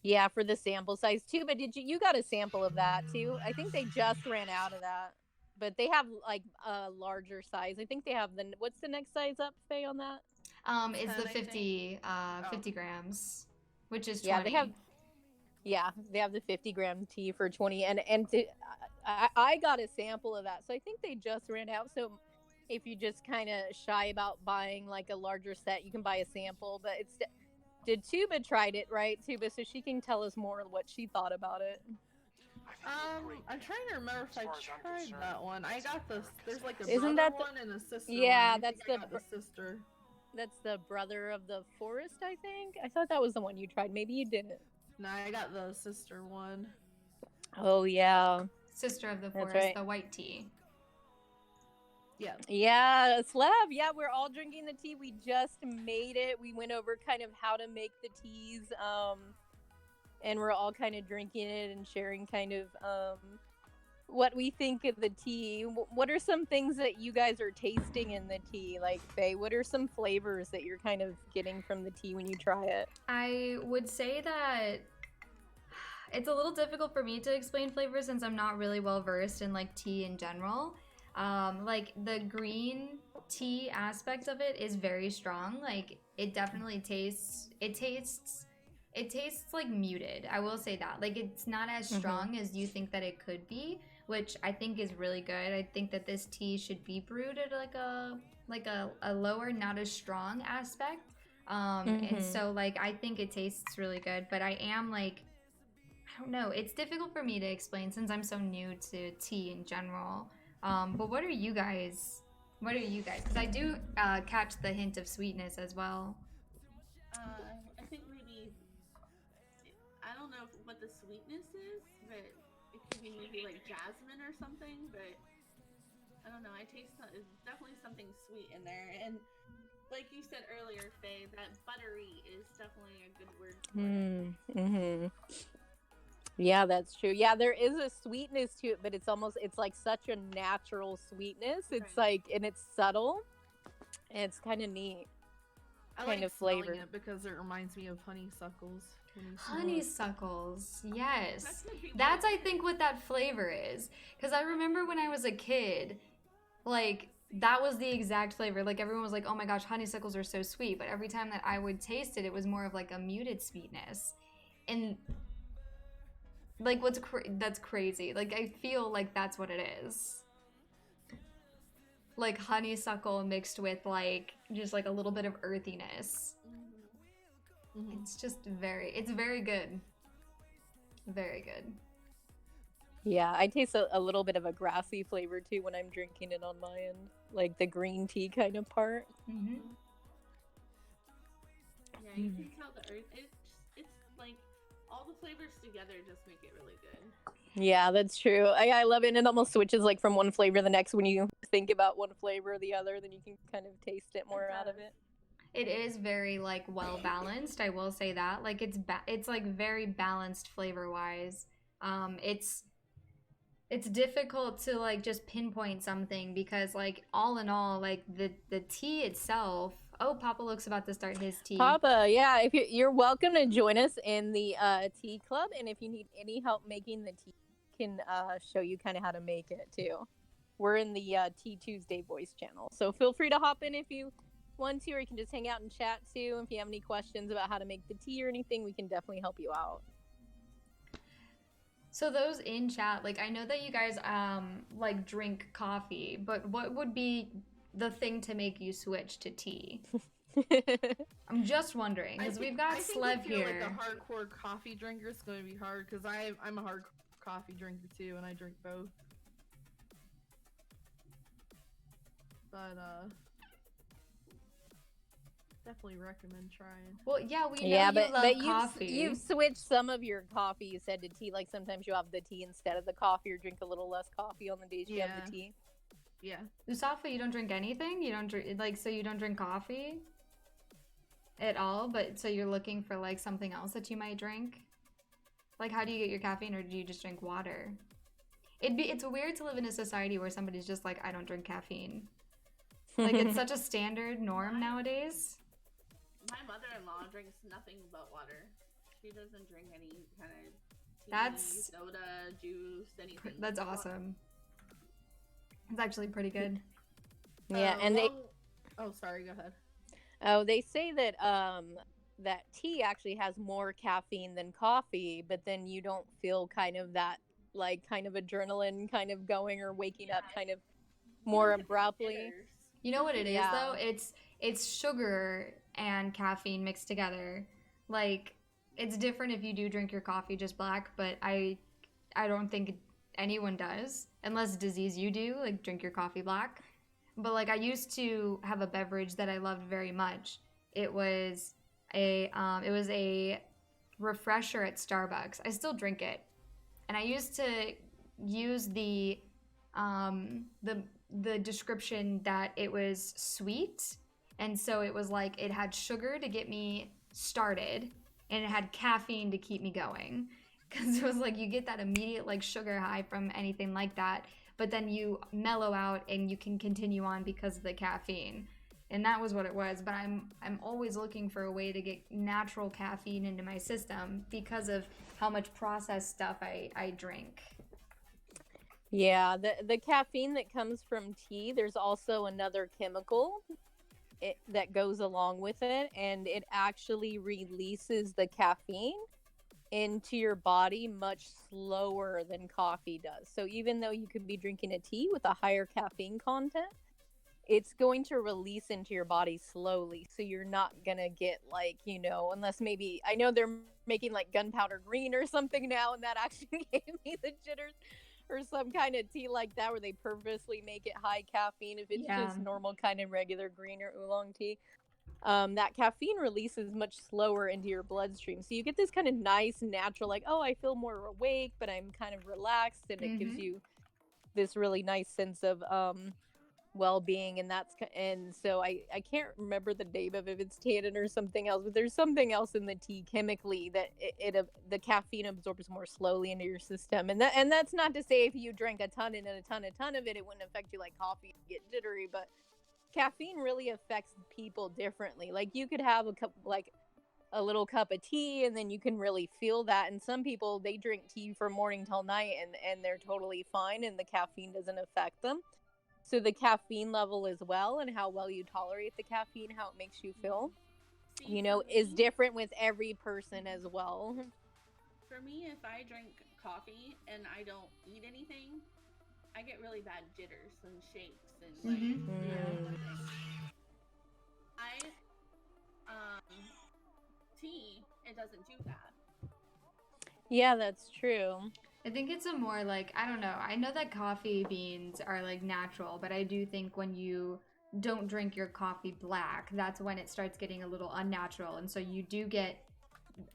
yeah, for the sample size too. But you got a sample of that too? I think they just ran out of that. But they have like a larger size. I think they have what's the next size up, Faye, on that? it's 10, the I 50 think. 50 grams, which is 20. Yeah, they have the 50-gram tea for 20, and I got a sample of that, so I think they just ran out. So if you just kind of shy about buying like a larger set, you can buy a sample. But did Tuba tried it, right, Tuba? So she can tell us more what she thought about it. I'm trying to remember if I tried that one. I got this. There's like a Isn't brother that the- one and a sister. Yeah, one. I that's think I the got the sister. That's the brother of the forest, I think. I thought that was the one you tried. Maybe you didn't. No, I got the sister one. Oh yeah. Sister of the That's Forest, right. the white tea. Yeah. Yeah, Slev. Yeah, we're all drinking the tea. We just made it. We went over kind of how to make the teas, and we're all kind of drinking it and sharing kind of what we think of the tea. What are some things that you guys are tasting in the tea? Like, Faye, what are some flavors that you're kind of getting from the tea when you try it? I would say that it's a little difficult for me to explain flavors since I'm not really well versed in like tea in general. Like the green tea aspect of it is very strong. Like it definitely tastes like muted. I will say that. Like it's not as strong as you think that it could be, which I think is really good. I think that this tea should be brewed at like a lower, not as strong aspect. And so like I think it tastes really good, but I am like, I don't know. It's difficult for me to explain since I'm so new to tea in general. But what are you guys? Because I do catch the hint of sweetness as well. I think maybe I don't know what the sweetness is, but it could be maybe like jasmine or something. But I don't know. I taste definitely something sweet in there, and like you said earlier, Faye, that buttery is definitely a good word for it. Mm-hmm. Yeah, that's true. Yeah, there is a sweetness to it, but it's like such a natural sweetness. It's Right. like, and it's subtle, and it's kind of neat. I Kind like of flavor. smelling it because it reminds me of honeysuckles. When you smell it. Honeysuckles, yes. That could be That's, what I it think, is. what that flavor is. Because I remember when I was a kid, like, that was the exact flavor. Like, everyone was like, oh my gosh, honeysuckles are so sweet. But every time that I would taste it, it was more of like a muted sweetness. And, like, that's crazy. Like, I feel like that's what it is. Like, honeysuckle mixed with, like, just like a little bit of earthiness. Mhm. It's just it's very good. Very good. Yeah, I taste a little bit of a grassy flavor too when I'm drinking it on my end, like the green tea kind of part. Mm-hmm. Yeah, you can tell the earth. It's like all the flavors together just make it really good. Yeah, that's true. I love it. And it almost switches like from one flavor to the next when you think about one flavor or the other, then you can kind of taste it more out of does. it. It is very like well balanced. I will say that. Like it's like very balanced flavor wise. It's difficult to like just pinpoint something because like all in all like the tea itself. Oh, Papa Luke's about to start his tea. Papa, yeah, if you're welcome to join us in the tea club, and if you need any help making the tea, we can show you kind of how to make it too. We're in the Tea Tuesday voice channel, so feel free to hop in if you want to, or you can just hang out and chat too. If you have any questions about how to make the tea or anything, we can definitely help you out. So those in chat, like I know that you guys like drink coffee, but what would be the thing to make you switch to tea? I'm just wondering because we've got I think Slev if you're here. like a hardcore coffee drinker, it's going to be hard because I'm a hardcore coffee drinker too, and I drink both. But definitely recommend trying. Well, yeah, we know Yeah, you but love you've coffee. you've switched some of your coffee. You said to tea. Like sometimes you have the tea instead of the coffee, or drink a little less coffee on the days you have Yeah. the tea. Yeah. Usafa, you don't drink anything? You don't drink like so you don't drink coffee at all, but so you're looking for like something else that you might drink? Like how do you get your caffeine or do you just drink water? It's weird to live in a society where somebody's just like I don't drink caffeine. Like it's such a standard norm nowadays. My mother-in-law drinks nothing but water. She doesn't drink any kind of tea, That's- soda, juice, anything. That's Water. awesome. It's actually pretty good. Yeah, and they Oh, sorry. Go ahead. they say that that tea actually has more caffeine than coffee, but then you don't feel kind of that like kind of adrenaline kind of going or waking up kind of more abruptly. Bitters. You know what it is Yeah. though? It's sugar and caffeine mixed together. Like it's different if you do drink your coffee just black, but I don't think anyone does unless disease you do, like drink your coffee black. But like I used to have a beverage that I loved very much. It was a refresher at Starbucks. I still drink it. And I used to use the description that it was sweet, and so it was like it had sugar to get me started and it had caffeine to keep me going because it was like you get that immediate like sugar high from anything like that, but then you mellow out and you can continue on because of the caffeine. And that was what it was. But I'm always looking for a way to get natural caffeine into my system because of how much processed stuff I drink. Yeah, the caffeine that comes from tea, there's also another chemical that goes along with it, and it actually releases the caffeine into your body much slower than coffee does. So even though you could be drinking a tea with a higher caffeine content, it's going to release into your body slowly. So you're not going to get like, unless maybe, I know they're making like gunpowder green or something now, and that actually gave me the jitters. Or some kind of tea like that where they purposely make it high caffeine if it's Yeah. just normal kind of regular green or oolong tea. that caffeine releases much slower into your bloodstream. So you get this kind of nice, natural, like, oh, I feel more awake, but I'm kind of relaxed, and it gives Mhm. you this really nice sense of well-being. And so I can't remember the name of it, if it's tannin or something else, but there's something else in the tea chemically that the caffeine absorbs more slowly into your system. And that's not to say if you drank a ton of it, it wouldn't affect you like coffee, get jittery, but caffeine really affects people differently. Like you could have a little cup of tea and then you can really feel that. And some people, they drink tea from morning till night and they're totally fine and the caffeine doesn't affect them. So the caffeine level as well, and how well you tolerate the caffeine, how it makes you feel, See, is different with every person as well. For me, if I drink coffee and I don't eat anything, I get really bad jitters and shakes and like Mhm. tea, it doesn't do that. Yeah, that's true. I think it's a more like, I don't know. I know that coffee beans are like natural, but I do think when you don't drink your coffee black, that's when it starts getting a little unnatural. And so you do get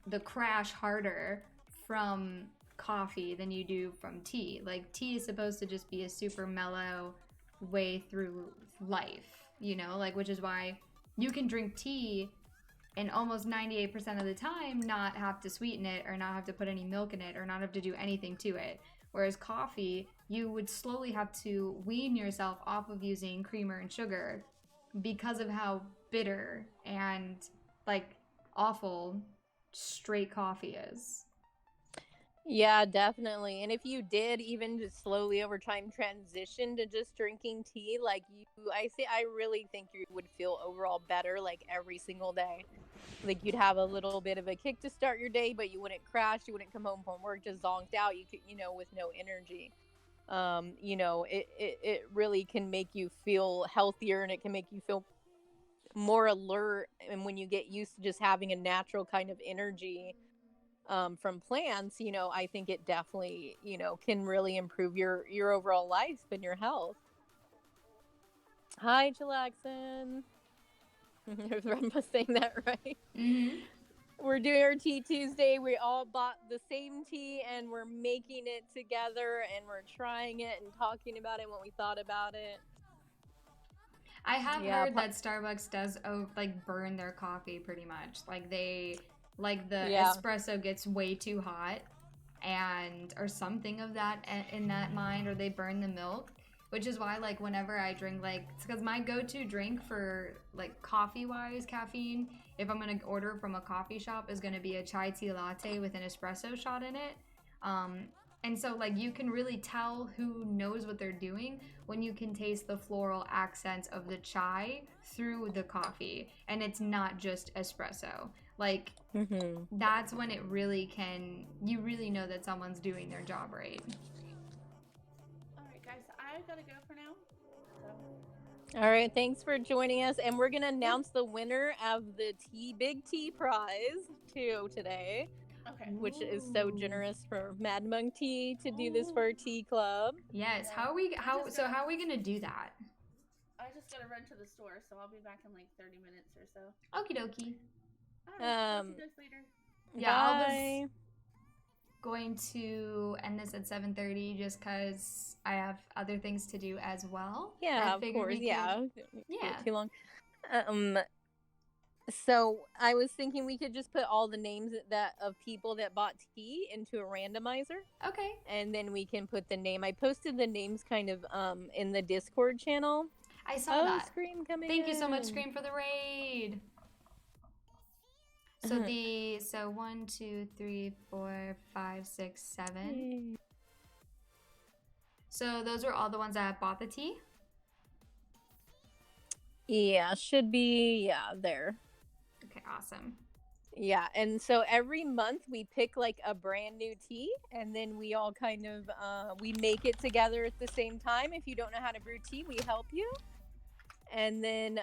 the crash harder from coffee than you do from tea. Like tea is supposed to just be a super mellow way through life, like, which is why you can drink tea and almost 98% of the time not have to sweeten it or not have to put any milk in it or not have to do anything to it. Whereas coffee, you would slowly have to wean yourself off of using creamer and sugar because of how bitter and like awful straight coffee is. Yeah, definitely. And if you did even just slowly over time transition to just drinking tea, I really think you would feel overall better like every single day. Like you'd have a little bit of a kick to start your day, but you wouldn't crash. You wouldn't come home from work just zonked out. You could, with no energy. It really can make you feel healthier and it can make you feel more alert. And when you get used to just having a natural kind of energy from plants, I think it definitely, can really improve your overall life and your health. Hi, Chilaxon. Am I saying that right? Mm-hmm. We're doing our Tea Tuesday. We all bought the same tea and we're making it together and we're trying it and talking about it, what we thought about it. I have heard that Starbucks does burn their coffee pretty much. Like the espresso gets way too hot or something of that in that mind, or they burn the milk, which is why like whenever I drink, like, it's because my go-to drink for like coffee wise caffeine, if I'm gonna order from a coffee shop, is gonna be a chai tea latte with an espresso shot in it. And so like you can really tell who knows what they're doing when you can taste the floral accents of the chai through the coffee, and it's not just espresso. Like that's when you really know that someone's doing their job right. All right, guys, I gotta go for now. All right, thanks for joining us, and we're gonna announce the winner of the Big Tea Prize too today. Okay. Which is so generous for Mad Monk Tea to do this for our tea club. Yes. How are we gonna do that? I just gotta run to the store, so I'll be back in like 30 minutes or so. Okie dokie. All right, talk to you guys later. Yeah, bye. I was going to end this at 7:30 just because I have other things to do as well. Yeah, of course. Yeah. Too long. So I was thinking we could just put all the names of people that bought tea into a randomizer. Okay. And then we can put the name. I posted the names kind of in the Discord channel. I saw that. Scream coming Thank you so much, in. Scream, for the raid. So 1, 2, 3, 4, 5, 6, 7. So those were all the ones that bought the tea? Yeah, should be there. Okay, awesome. Yeah, and so every month we pick like a brand new tea, and then we all kind of we make it together at the same time. If you don't know how to brew tea, we help you. And then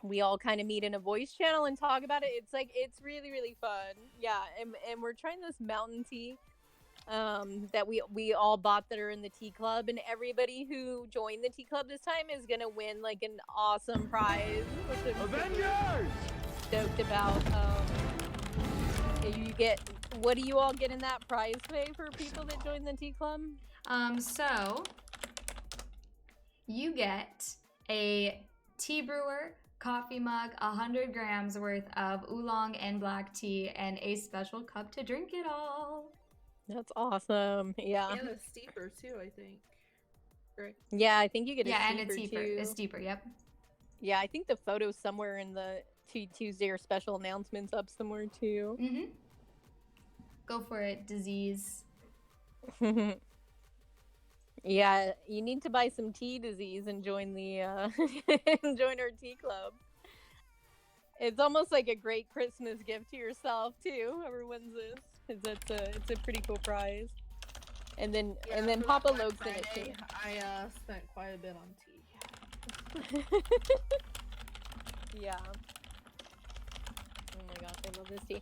we all kind of meet in a voice channel and talk about it. It's really, really fun. Yeah, and we're trying this mountain tea. that we all bought that are in the tea club, and everybody who joined the tea club this time is gonna win like an awesome prize, which I'm super Avengers! stoked about. You get, what do you all get in that prize pay for people that join the tea club? So you get a tea brewer, coffee mug, 100 grams worth of oolong and black tea, and a special cup to drink it all. That's awesome. Yeah. And a steeper too, I think. Right. Yeah, I think you get a Yeah, and a steeper steeper. too. A steeper, yep. Yeah, I think the photo's somewhere in the Tuesday or special announcements up somewhere too. Mm-hmm. Go for it, disease. Yeah, you need to buy some tea, disease, and join the and join our tea club. It's almost like a great Christmas gift to yourself too. Whoever wins this, 'cause it's a pretty cool prize. And then For Papa Black Loke's in it too. Friday, I spent quite a bit on tea. Yeah. Oh my gosh, I love this tea.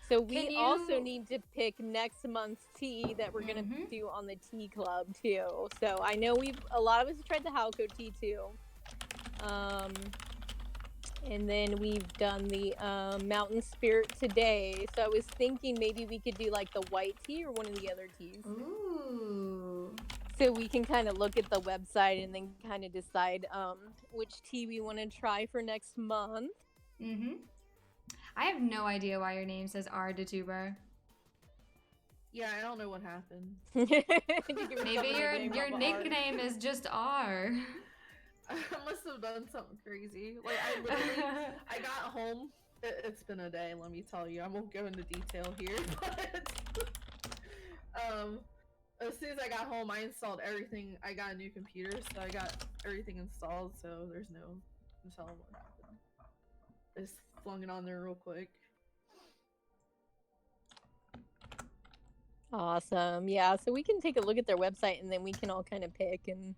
So we Can also you- need to pick next month's tea that we're gonna Mhm. do on the tea club too. So I know a lot of us have tried the Halco tea too. And then we've done the Mountain Spirit today. So I was thinking maybe we could do like the white tea or one of the other teas. Ooh. So we can kind of look at the website and then kind of decide which tea we want to try for next month. Mm-hmm. I have no idea why your name says R de Tuber. Yeah, I don't know what happened. Maybe your nickname is just R. I must have done something crazy. Like I literally, I got home. It's been a day, let me tell you. I won't go into detail here, but as soon as I got home, I installed everything. I got a new computer, so I got everything installed. So there's no telling what happened. Just flung it on there real quick. Awesome. Yeah, so we can take a look at their website and then we can all kind of pick and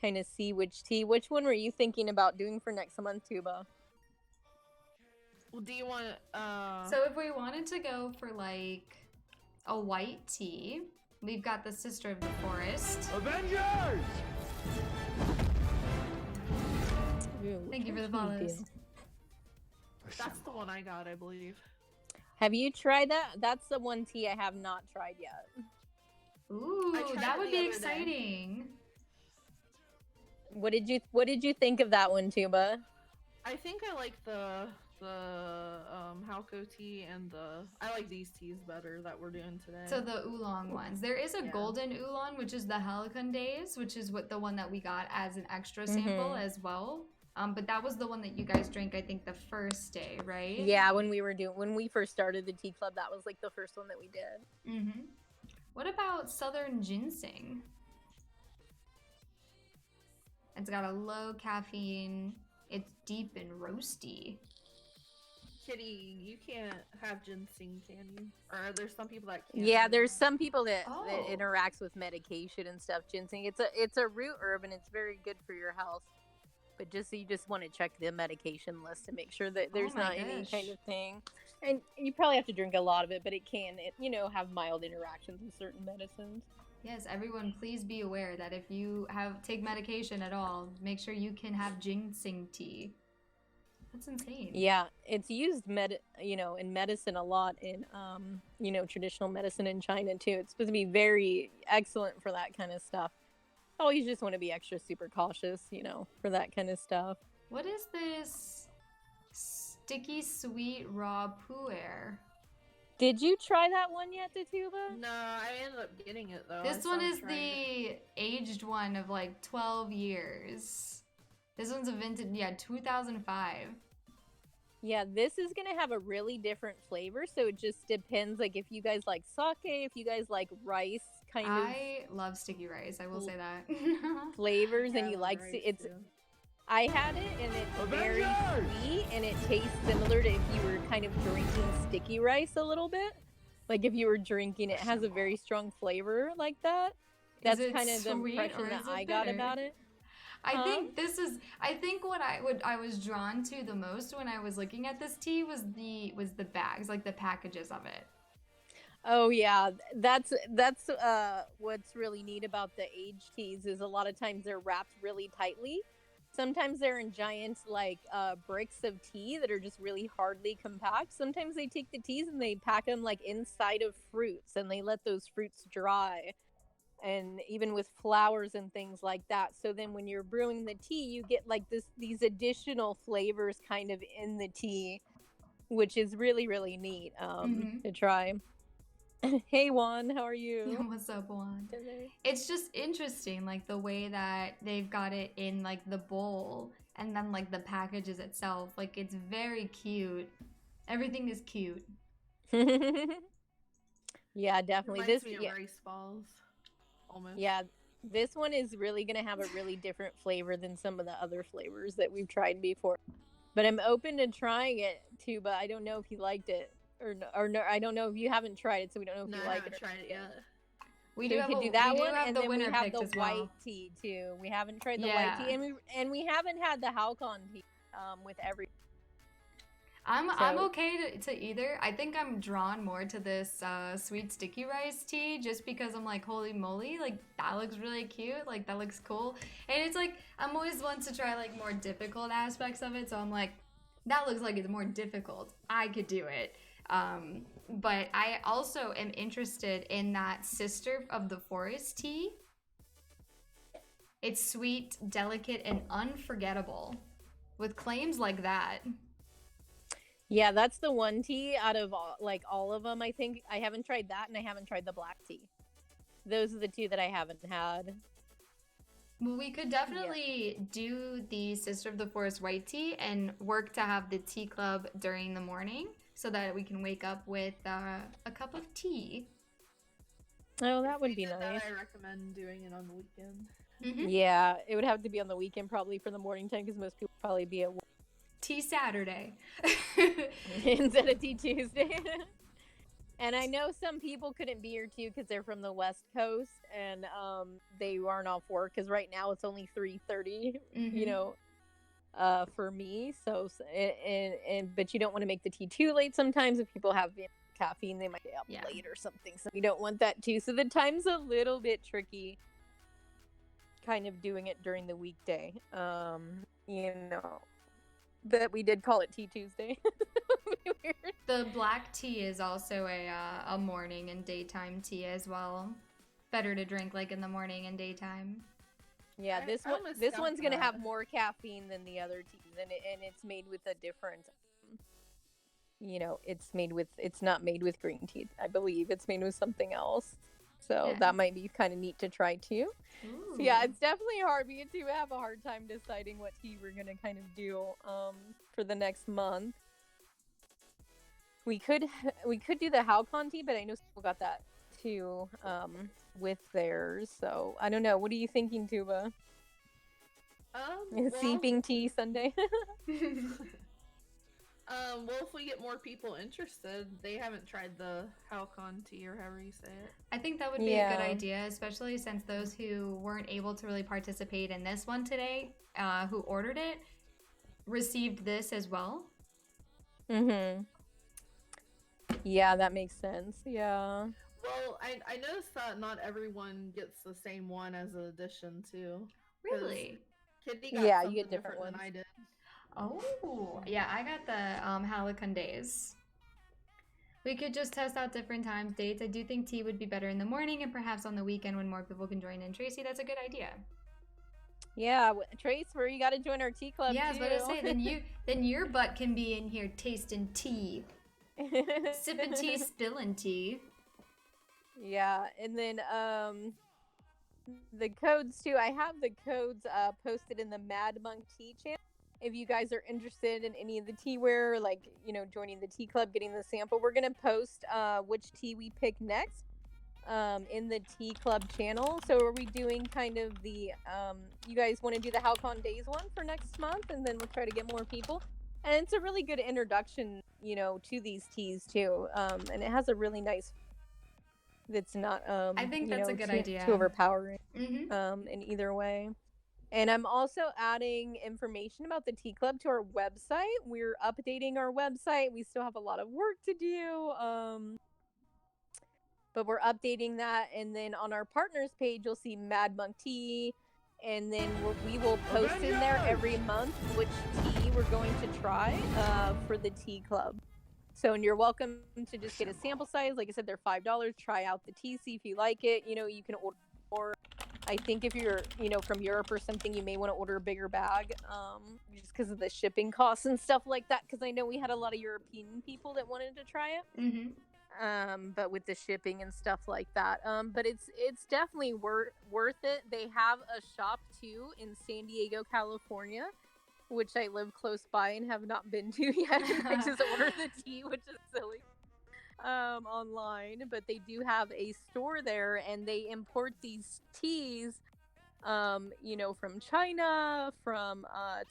kind of see which tea. Which one were you thinking about doing for next month, Tuba? Well, do you want? So if we wanted to go for like a white tea, we've got the Sister of the Forest. Avengers! Ooh, Thank you for the which one do follows. that's the one I got, I believe. Have you tried that? That's the one tea I have not tried yet. Ooh, tried that it would the be other day. exciting. What did you think of that one, Tuba? I think I like the Halco tea and I like these teas better that we're doing today. So the oolong ones. There is a Yeah. golden oolong, which is the Helicon Days, which is the one that we got as an extra sample Mhm. as well. But that was the one that you guys drank, I think, the first day, right? Yeah, when we first started the tea club, that was like the first one that we did. Mm-hmm. What about Southern Ginseng? It's got a low caffeine. It's deep and roasty. Kitty, you can't have ginseng, can you? Or are there some people that can't? Yeah, do there's that? some people that Oh. interacts with medication and stuff. Ginseng, it's a root herb and it's very good for your health. But you just want to check the medication list to make sure that there's my not any gosh. kind of thing. And you probably have to drink a lot of it, but it can, have mild interactions with certain medicines. Yes, everyone, please be aware that if you take medication at all, make sure you can have ginseng tea. That's insane. Yeah, it's used in medicine a lot in traditional medicine in China too. It's supposed to be very excellent for that kind of stuff. Always just want to be extra super cautious, for that kind of stuff. What is this sticky sweet raw pu'er? Did you try that one yet, Tatuba? No, I ended up getting it though. This I one saw is him trying it. the aged one of like 12 years. This one's a vintage, 2005. Yeah, this is gonna have a really different flavor, so it just depends. Like if you guys like sake, if you guys like rice kind of I love sticky rice, I will say that. flavors, Yeah, and you I like rice it's. too. I had it, and it's very Avengers! sweet, and it tastes similar to if you were kind of drinking sticky rice a little bit. Like if you were drinking, it has a very strong flavor like that. That's Is it kind of the sweet impression or that is it I got bitter? about it. I Huh? think what I was drawn to the most when I was looking at this tea was the bags, like the packages of it. Oh yeah, that's what's really neat about the aged teas is a lot of times they're wrapped really tightly. Sometimes they're in giant like bricks of tea that are just really hardly compact. Sometimes they take the teas and they pack them like inside of fruits and they let those fruits dry and even with flowers and things like that. So then when you're brewing the tea, you get like these additional flavors kind of in the tea, which is really really neat to try. Hey Juan, how are you? What's up, Juan? It's just interesting, like the way that they've got it in like the bowl and then like the packages itself. Like it's very cute. Everything is cute. Yeah, definitely. Reminds me of rice balls. Almost. Yeah, this one is really gonna have a really different flavor than some of the other flavors that we've tried before. But I'm open to trying it too. But I don't know if you liked it or no. I don't know if you haven't tried it, so we don't know if No, you I like haven't it. tried it yet. We So do we have could a, do that we do one, have and the then we winner have picked the as white well. tea too. We haven't tried the Yeah. white tea, and we haven't had the Halcon tea with every. I'm So- okay to either. I think I'm drawn more to this sweet sticky rice tea just because I'm like, holy moly, like that looks really cute, like that looks cool. And it's like I'm always one to try like more difficult aspects of it, so I'm like, that looks like it's more difficult. I could do it. But I also am interested in that Sister of the Forest tea. It's sweet, delicate, and unforgettable. With claims like that. Yeah, that's the one tea out of all of them. I think I haven't tried that, and I haven't tried the black tea. Those are the two that I haven't had. Well, we could definitely do the Sister of the Forest white tea and work to have the tea club during the morning so that we can wake up with a cup of tea. Oh, that If would we be did nice. That, I recommend doing it on the weekend. Mm-hmm. Yeah, it would have to be on the weekend probably for the morning time because most people probably be at work Tea Saturday. instead of tea Tuesday. And I know some people couldn't be here too because they're from the West Coast and they aren't off work because right now it's only 3:30. You Mhm. know, for me. So and but you don't want to make the tea too late. Sometimes if people have caffeine, they might get up Yeah. late or something. So you don't want that too. So the time's a little bit tricky. Kind of doing it during the weekday. You know. But we did call it Tea Tuesday. Weird. The black tea is also a morning and daytime tea as well. Better to drink like in the morning and daytime. Yeah, I- this I one almost this got one's gonna have that. more caffeine than the other teas, and it's made with a different. You know, it's not made with green tea. I believe it's made with something else. So Yeah. that might be kind of neat to try too. So yeah, Ooh. it's definitely hard. We do have a hard time deciding what tea we're gonna kind of do for the next month. We could do the Halcon tea, but I know people got that too with theirs. So I don't know. What are you thinking, Tuba? Well, Seeping tea Sunday. well, if we get more people interested, they haven't tried the Halcon tea or however you say it. I think that would be a good Yeah. idea, especially since those who weren't able to really participate in this one today, who ordered it, received this as well. Mhm. Yeah, that makes sense. Yeah. Well, I noticed that not everyone gets the same one as an addition too. Really? Kitty got Yeah, you something get different different than ones. I did. Oh, yeah, I got the Halicondays. We could just test out different times, dates. I do think tea would be better in the morning and perhaps on the weekend when more people can join in. Tracy, that's a good idea. Yeah, Trace, where you got to join our tea club Yeah, I was too. about to say, then your butt can be in here tasting tea, sipping tea, spilling tea. Yeah, and then the codes too. I have the codes posted in the Mad Monk Tea channel. If you guys are interested in any of the tea wear, like joining the tea club, getting the sample, we're gonna post which tea we pick next in the tea club channel. So are we doing kind of the you guys want to do the Halcon Days one for next month, and then we'll try to get more people. And it's a really good introduction, to these teas too. And it has a really nice. That's not I think that's a good idea. too overpowering Mm-hmm. in either way. And I'm also adding information about the tea club to our website. We're updating our website. We still have a lot of work to do. but we're updating that. And then on our partners page, you'll see Mad Monk Tea. And then we will post in there every month which tea we're going to try for the tea club. So, and you're welcome to just get a sample size. Like I said, they're $5. Try out the tea, see if you like it. You know, you can order more. I think if you're, you know, from Europe or something, you may want to order a bigger bag, just because of the shipping costs and stuff like that. Because I know we had a lot of European people that wanted to try it. Mm-hmm. But with the shipping and stuff like that. But it's definitely worth it. They have a shop too in San Diego, California, which I live close by and have not been to yet. I just ordered the tea, which is silly, online. But they do have a store there, and they import these teas, you know, from China, from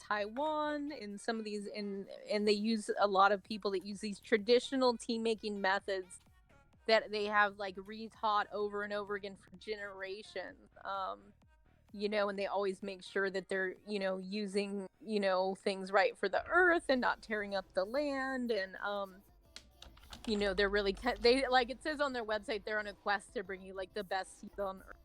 Taiwan, and some of these, and they use a lot of people that use these traditional tea making methods that they have like retaught over and over again for generations. You know, and they always make sure that they're, you know, using, you know, things right for the earth and not tearing up the land. And you know, they're really they, like it says on their website, they're on a quest to bring you like the best teas on earth.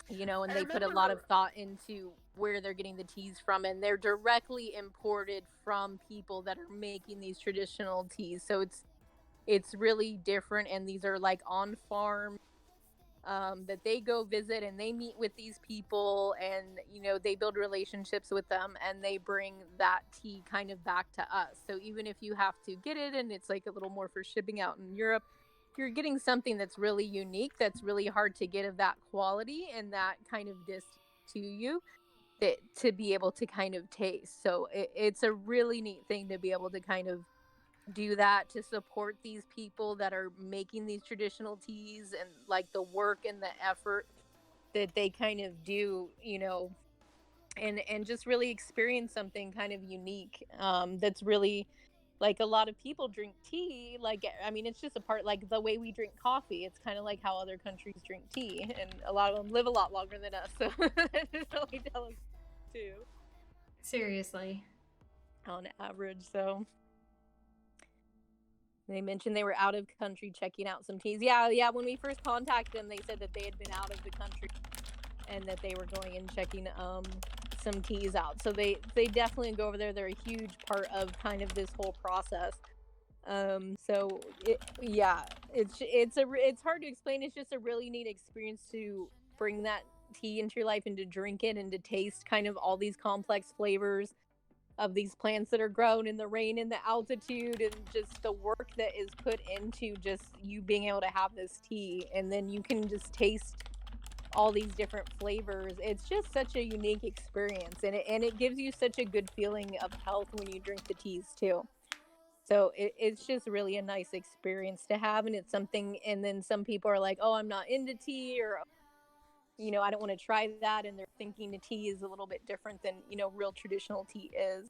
You know, and they put a lot of thought into where they're getting the teas from, and they're directly imported from people that are making these traditional teas. So it's really different, and these are like on farm, that they go visit, and they meet with these people, and you know, they build relationships with them, and they bring that tea kind of back to us. So even if you have to get it and it's like a little more for shipping out in Europe, you're getting something that's really unique, that's really hard to get of that quality and that kind of distance to you, that to be able to kind of taste. So it's a really neat thing to be able to kind of do that, to support these people that are making these traditional teas, and like the work and the effort that they kind of do, you know, and just really experience something kind of unique, that's really, like, a lot of people drink tea, like, I mean, it's just a part, like the way we drink coffee, it's kind of like how other countries drink tea, and a lot of them live a lot longer than us, so that just really tells too, Seriously. on average. So they mentioned they were out of country checking out some teas. Yeah, when we first contacted them, they said that they had been out of the country and that they were going and checking some teas out. So they definitely go over there. They're a huge part of kind of this whole process. So it's hard to explain. It's just a really neat experience to bring that tea into your life and to drink it and to taste kind of all these complex flavors of these plants that are grown in the rain and the altitude, and just the work that is put into just you being able to have this tea, and then you can just taste all these different flavors. It's just such a unique experience, and it gives you such a good feeling of health when you drink the teas too. So it's just really a nice experience to have, and it's something. And then some people are like, oh, I'm not into tea, or, you know, I don't want to try that, and they're thinking the tea is a little bit different than, you know, real traditional tea is.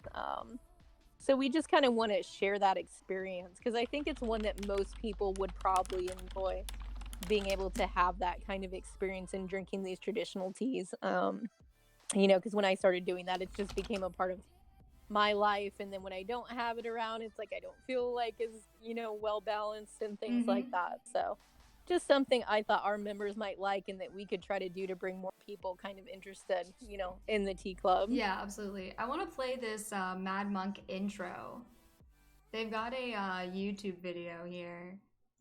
So we just kind of want to share that experience, because I think it's one that most people would probably enjoy, being able to have that kind of experience in drinking these traditional teas. You know, because when I started doing that, it just became a part of my life, and then when I don't have it around, it's like I don't feel like as, you know, well balanced and things like that. So just something I thought our members might like, and that we could try to do to bring more people kind of interested, you know, in the tea club. Yeah, absolutely. I want to play this Mad Monk intro. They've got a YouTube video here.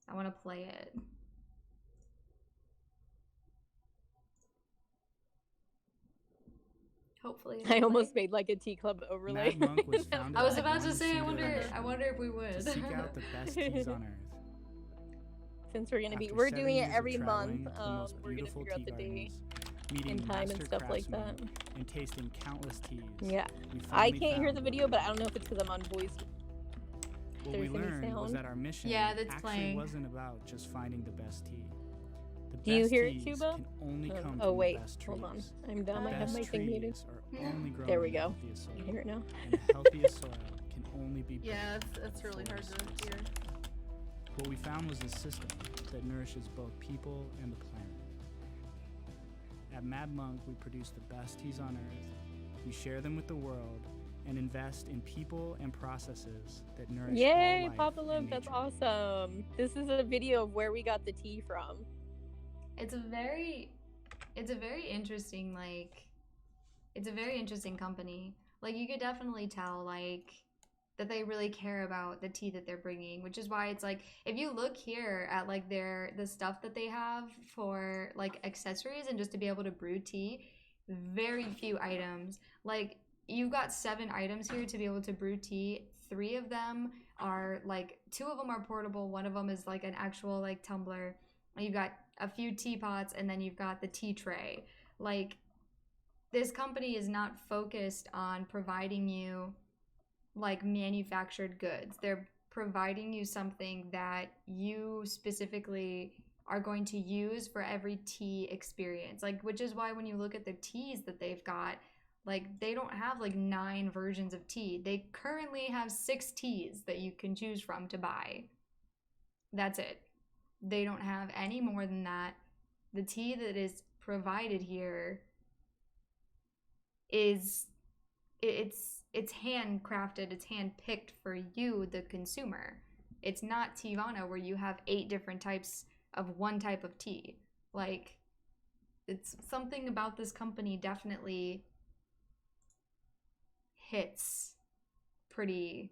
I want to play it. Hopefully. I almost made like a tea club overlay. Mad Monk was founded I was by about to one say, I singular wonder mission if we would. to seek out the best teas on earth. Since we're After we're 7 doing it years of every traveling month, the most we're gonna beautiful figure out tea the day gardens, meeting and time and master stuff like that. craftsmen, and tasting countless teas. Yeah, we I finally can't hear found the video, but I don't know if it's because I'm on voice. what there's we any learned was sound. that our mission Yeah, that's actually playing. wasn't about just finding the best tea. The Do you best hear it, teas Tuba? can only come Oh from wait, the best trees. hold on. I'm dumb. The I have best my thing muted. trees are only grown There we in the go. healthiest soil, I hear it now. and the healthiest soil can only be Yeah, built it's by really hard forest to hear. What we found was a system that nourishes both people and the planet. At Mad Monk, we produce the best teas on earth, we share them with the world, and invest in people and processes that nourish all Yay, life Papa and Luke, that's nature. awesome. This is a video of where we got the tea from. It's a very interesting, like, it's a very interesting company. Like, you could definitely tell, like, that they really care about the tea that they're bringing, which is why it's like, if you look here at like the stuff that they have for like accessories and just to be able to brew tea, very few items. Like, you've got 7 items here to be able to brew tea. 3 of them are like, 2 of them are portable, 1 of them is like an actual like tumbler. You've got a few teapots, and then you've got the tea tray. Like, this company is not focused on providing you like manufactured goods. They're providing you something that you specifically are going to use for every tea experience. Like, which is why when you look at the teas that they've got, like, they don't have like 9 versions of tea. They currently have 6 teas that you can choose from to buy. That's it. They don't have any more than that. The tea that is provided here is it's handcrafted, it's handpicked for you, the consumer. It's not Teavana where you have 8 different types of one type of tea. Like, it's something about this company definitely hits pretty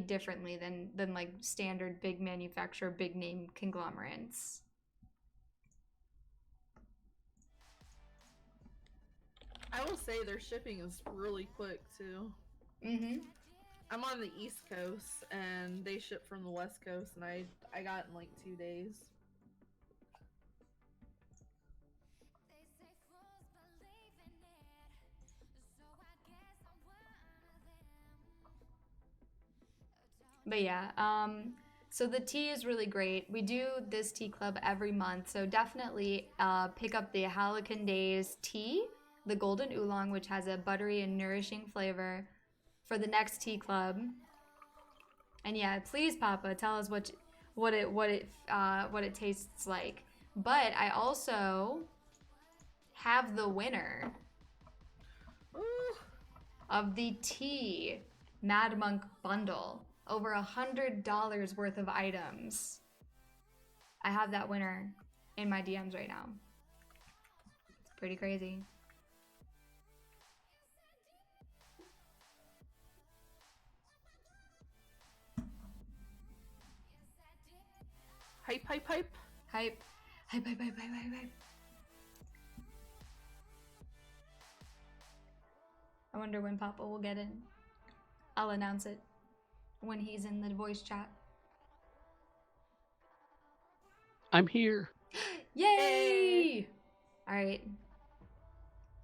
differently than like standard big manufacturer, big name conglomerates. I will say their shipping is really quick too. Mm-hmm. I'm on the East Coast and they ship from the West Coast, and I got in like 2 days. But yeah, so the tea is really great. We do this tea club every month, so definitely pick up the Halcyon Days tea, the Golden Oolong, which has a buttery and nourishing flavor, for the next tea club. And yeah, please, Papa, tell us what it tastes like. But I also have the winner Ooh. of the tea Mad Monk bundle. Over $100 worth of items. I have that winner in my DMs right now. It's pretty crazy. Hype, hype, hype. Hype. Hype, hype, hype, hype, hype, hype. I wonder when Papa will get in. I'll announce it when he's in the voice chat. I'm here. Yay! All right.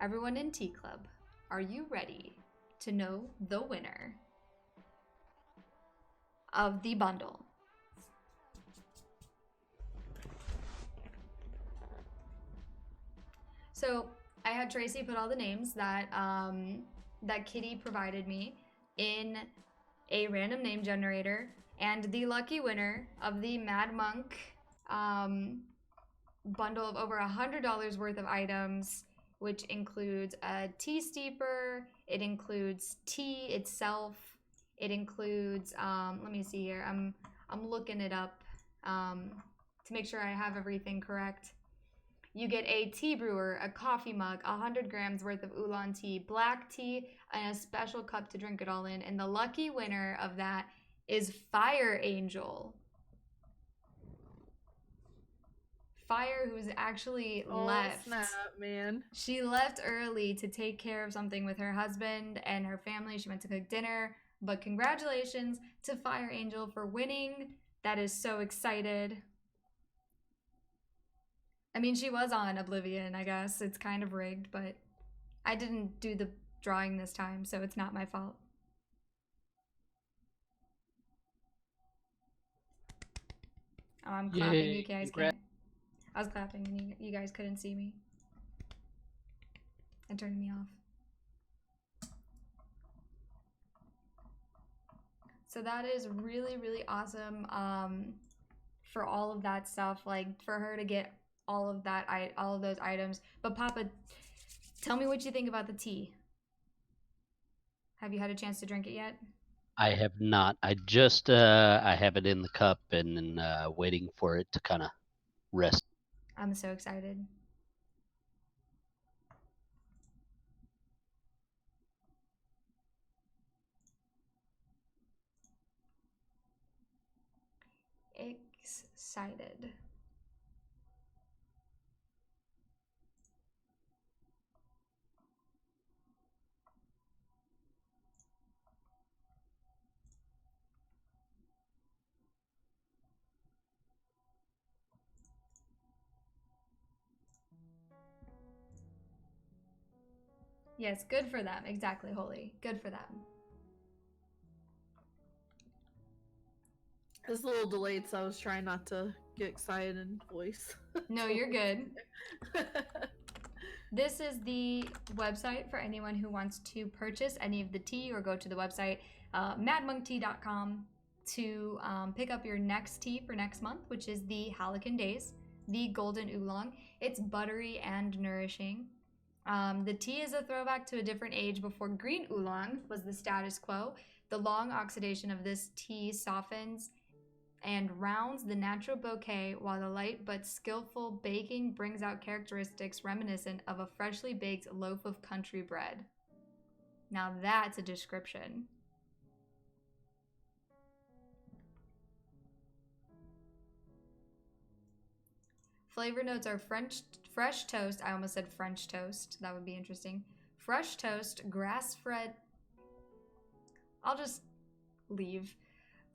Everyone in Tea Club, are you ready to know the winner of the bundle? So I had Tracy put all the names that that Kitty provided me in a random name generator, and the lucky winner of the Mad Monk bundle of over $100 worth of items, which includes a tea steeper, it includes tea itself, it includes let me see here, I'm looking it up to make sure I have everything correct. You get a tea brewer, a coffee mug, 100 grams worth of oolong tea, black tea, and a special cup to drink it all in. And the lucky winner of that is Fire Angel. Fire, who's actually left. Snap, man. She left early to take care of something with her husband and her family. She went to cook dinner. But congratulations to Fire Angel for winning. That is so excited. I mean, she was on Oblivion, I guess. It's kind of rigged, but I didn't do the drawing this time, so it's not my fault. Oh, I'm clapping. Yay, You guys congrats. can't. I was clapping and you guys couldn't see me. And turning me off. So that is really, really awesome for all of that stuff. Like, for her to get all of those items. But Papa, tell me what you think about the tea. Have you had a chance to drink it yet? I have not. I just I have it in the cup and waiting for it to kind of rest. I'm so excited. Excited. Yes, good for them. Exactly, Holy. Good for them. It's a little delayed, so I was trying not to get excited in voice. No, you're good. This is the website for anyone who wants to purchase any of the tea or go to the website madmonktea.com to pick up your next tea for next month, which is the Halcyon Days, the Golden Oolong. It's buttery and nourishing. The tea is a throwback to a different age before green oolong was the status quo. The long oxidation of this tea softens and rounds the natural bouquet, while the light but skillful baking brings out characteristics reminiscent of a freshly baked loaf of country bread. Now that's a description. Flavor notes are fresh toast. I almost said French toast. That would be interesting. Fresh toast, grass-fed. I'll just leave.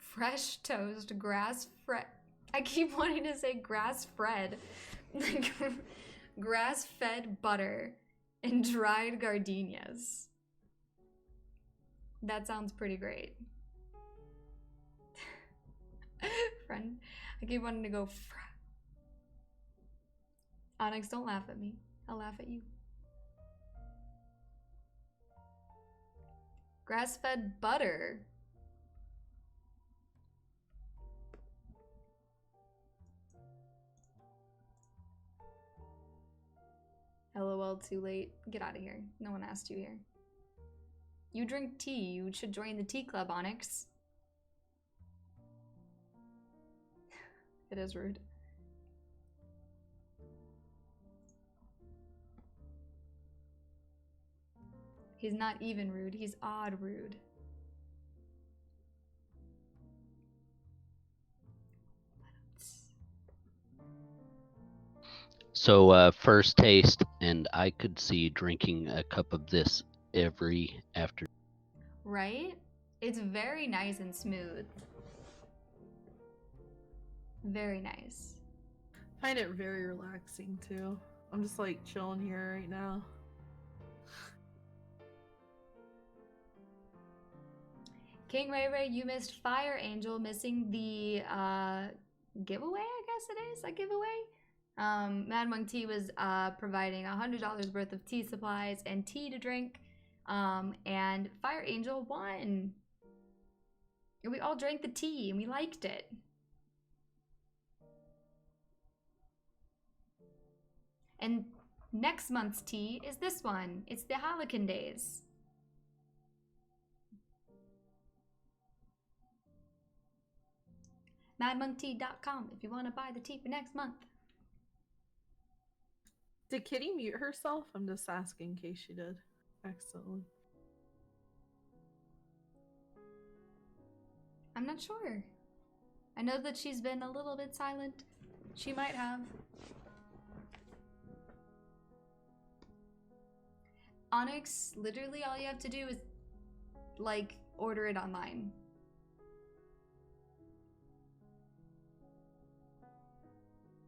Fresh toast, grass-fed. I keep wanting to say grass-fed. Grass-fed butter and dried gardenias. That sounds pretty great. Friend, I keep wanting to go. Onyx, don't laugh at me. I'll laugh at you. Grass-fed butter. LOL, too late. Get out of here. No one asked you here. You drink tea. You should join the tea club, Onyx. It is rude. He's not even rude. He's odd rude. So first taste, and I could see drinking a cup of this every afternoon. Right? It's very nice and smooth. Very nice. I find it very relaxing too. I'm just like chilling here right now. King Ray Ray, you missed Fire Angel, missing the giveaway, I guess it is, a giveaway. Mad Monk Tea was providing $100 worth of tea supplies and tea to drink, and Fire Angel won. And we all drank the tea and we liked it. And next month's tea is this one. It's the Halcyon Days. madmonktea.com if you want to buy the tea for next month. Did Kitty mute herself? I'm just asking in case she did accidentally. I'm not sure. I know that she's been a little bit silent. She might have. Onyx, literally all you have to do is, like, order it online.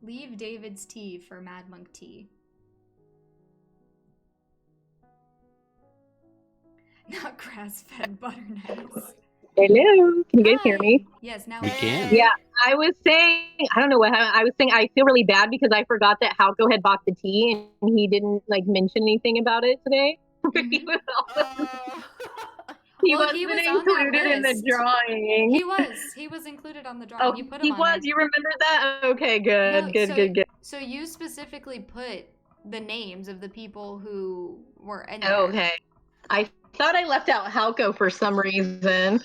Leave David's tea for Mad Monk Tea. Not grass-fed butter, nice. Hello, can you guys hear me? Yes, now We can. Yeah, I was saying, I don't know what happened. I was saying I feel really bad because I forgot that Halco had bought the tea and he didn't like mention anything about it today. He Mhm. was also- Well, wasn't he was on that included in the list. drawing. He was included on the drawing. Oh, You put he him on was. it. You remember that? Okay, good, No, good. So you specifically put the names of the people who were in there. Oh, okay. I thought I left out Halko for some reason.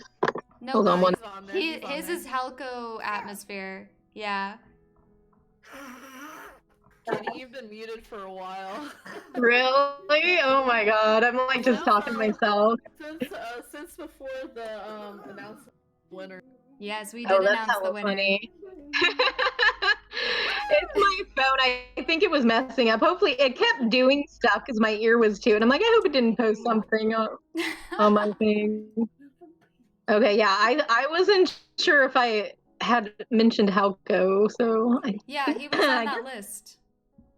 No, Hold on guys. one. He's on there, he's on His there. is Helco atmosphere. Yeah. Kitty, you've been muted for a while. Really? Oh my god, I'm like just talking to myself. Since before the announcement of the winner. Yes, we Oh, did that's announce the hella winner. funny. It's my phone. I think it was messing up. Hopefully, it kept doing stuff because my ear was too, and I'm like, I hope it didn't post something on my thing. Okay, yeah, I wasn't sure if I had mentioned Halko, so Yeah, he was on that list.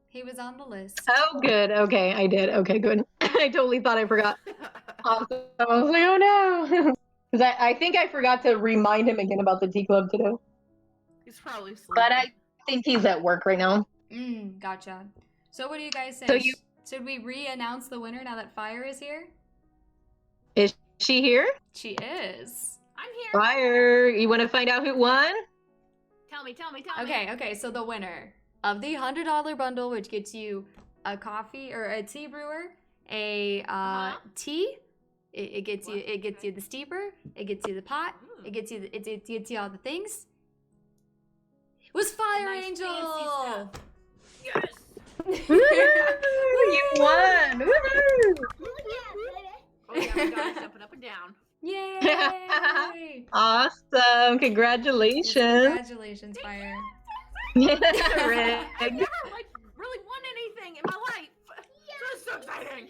He was on the list. Oh, good. Okay, I did. Okay, good. I totally thought I forgot. Awesome. I was like, oh no, because I think I forgot to remind him again about the tea club today. He's probably sleeping. But I think he's at work right now. Gotcha. So what do you guys say? So you- Should we re-announce the winner now that Fire is here? Is she here? She is. I'm here. Fire. You want to find out who won? Tell me. Okay, so the winner of the $100 bundle, which gets you a coffee or a tea brewer, a tea. It gets you the steeper. It gets you the pot. It gets you it gets you all the things. It was Fire Nice fancy Angel. stuff. Yes. You won. Woohoo! Oh yeah, we got to jumping up and down. Yay! Awesome. Congratulations. Congratulations, Fire. Rick. I've never really won anything in my life. This is so exciting.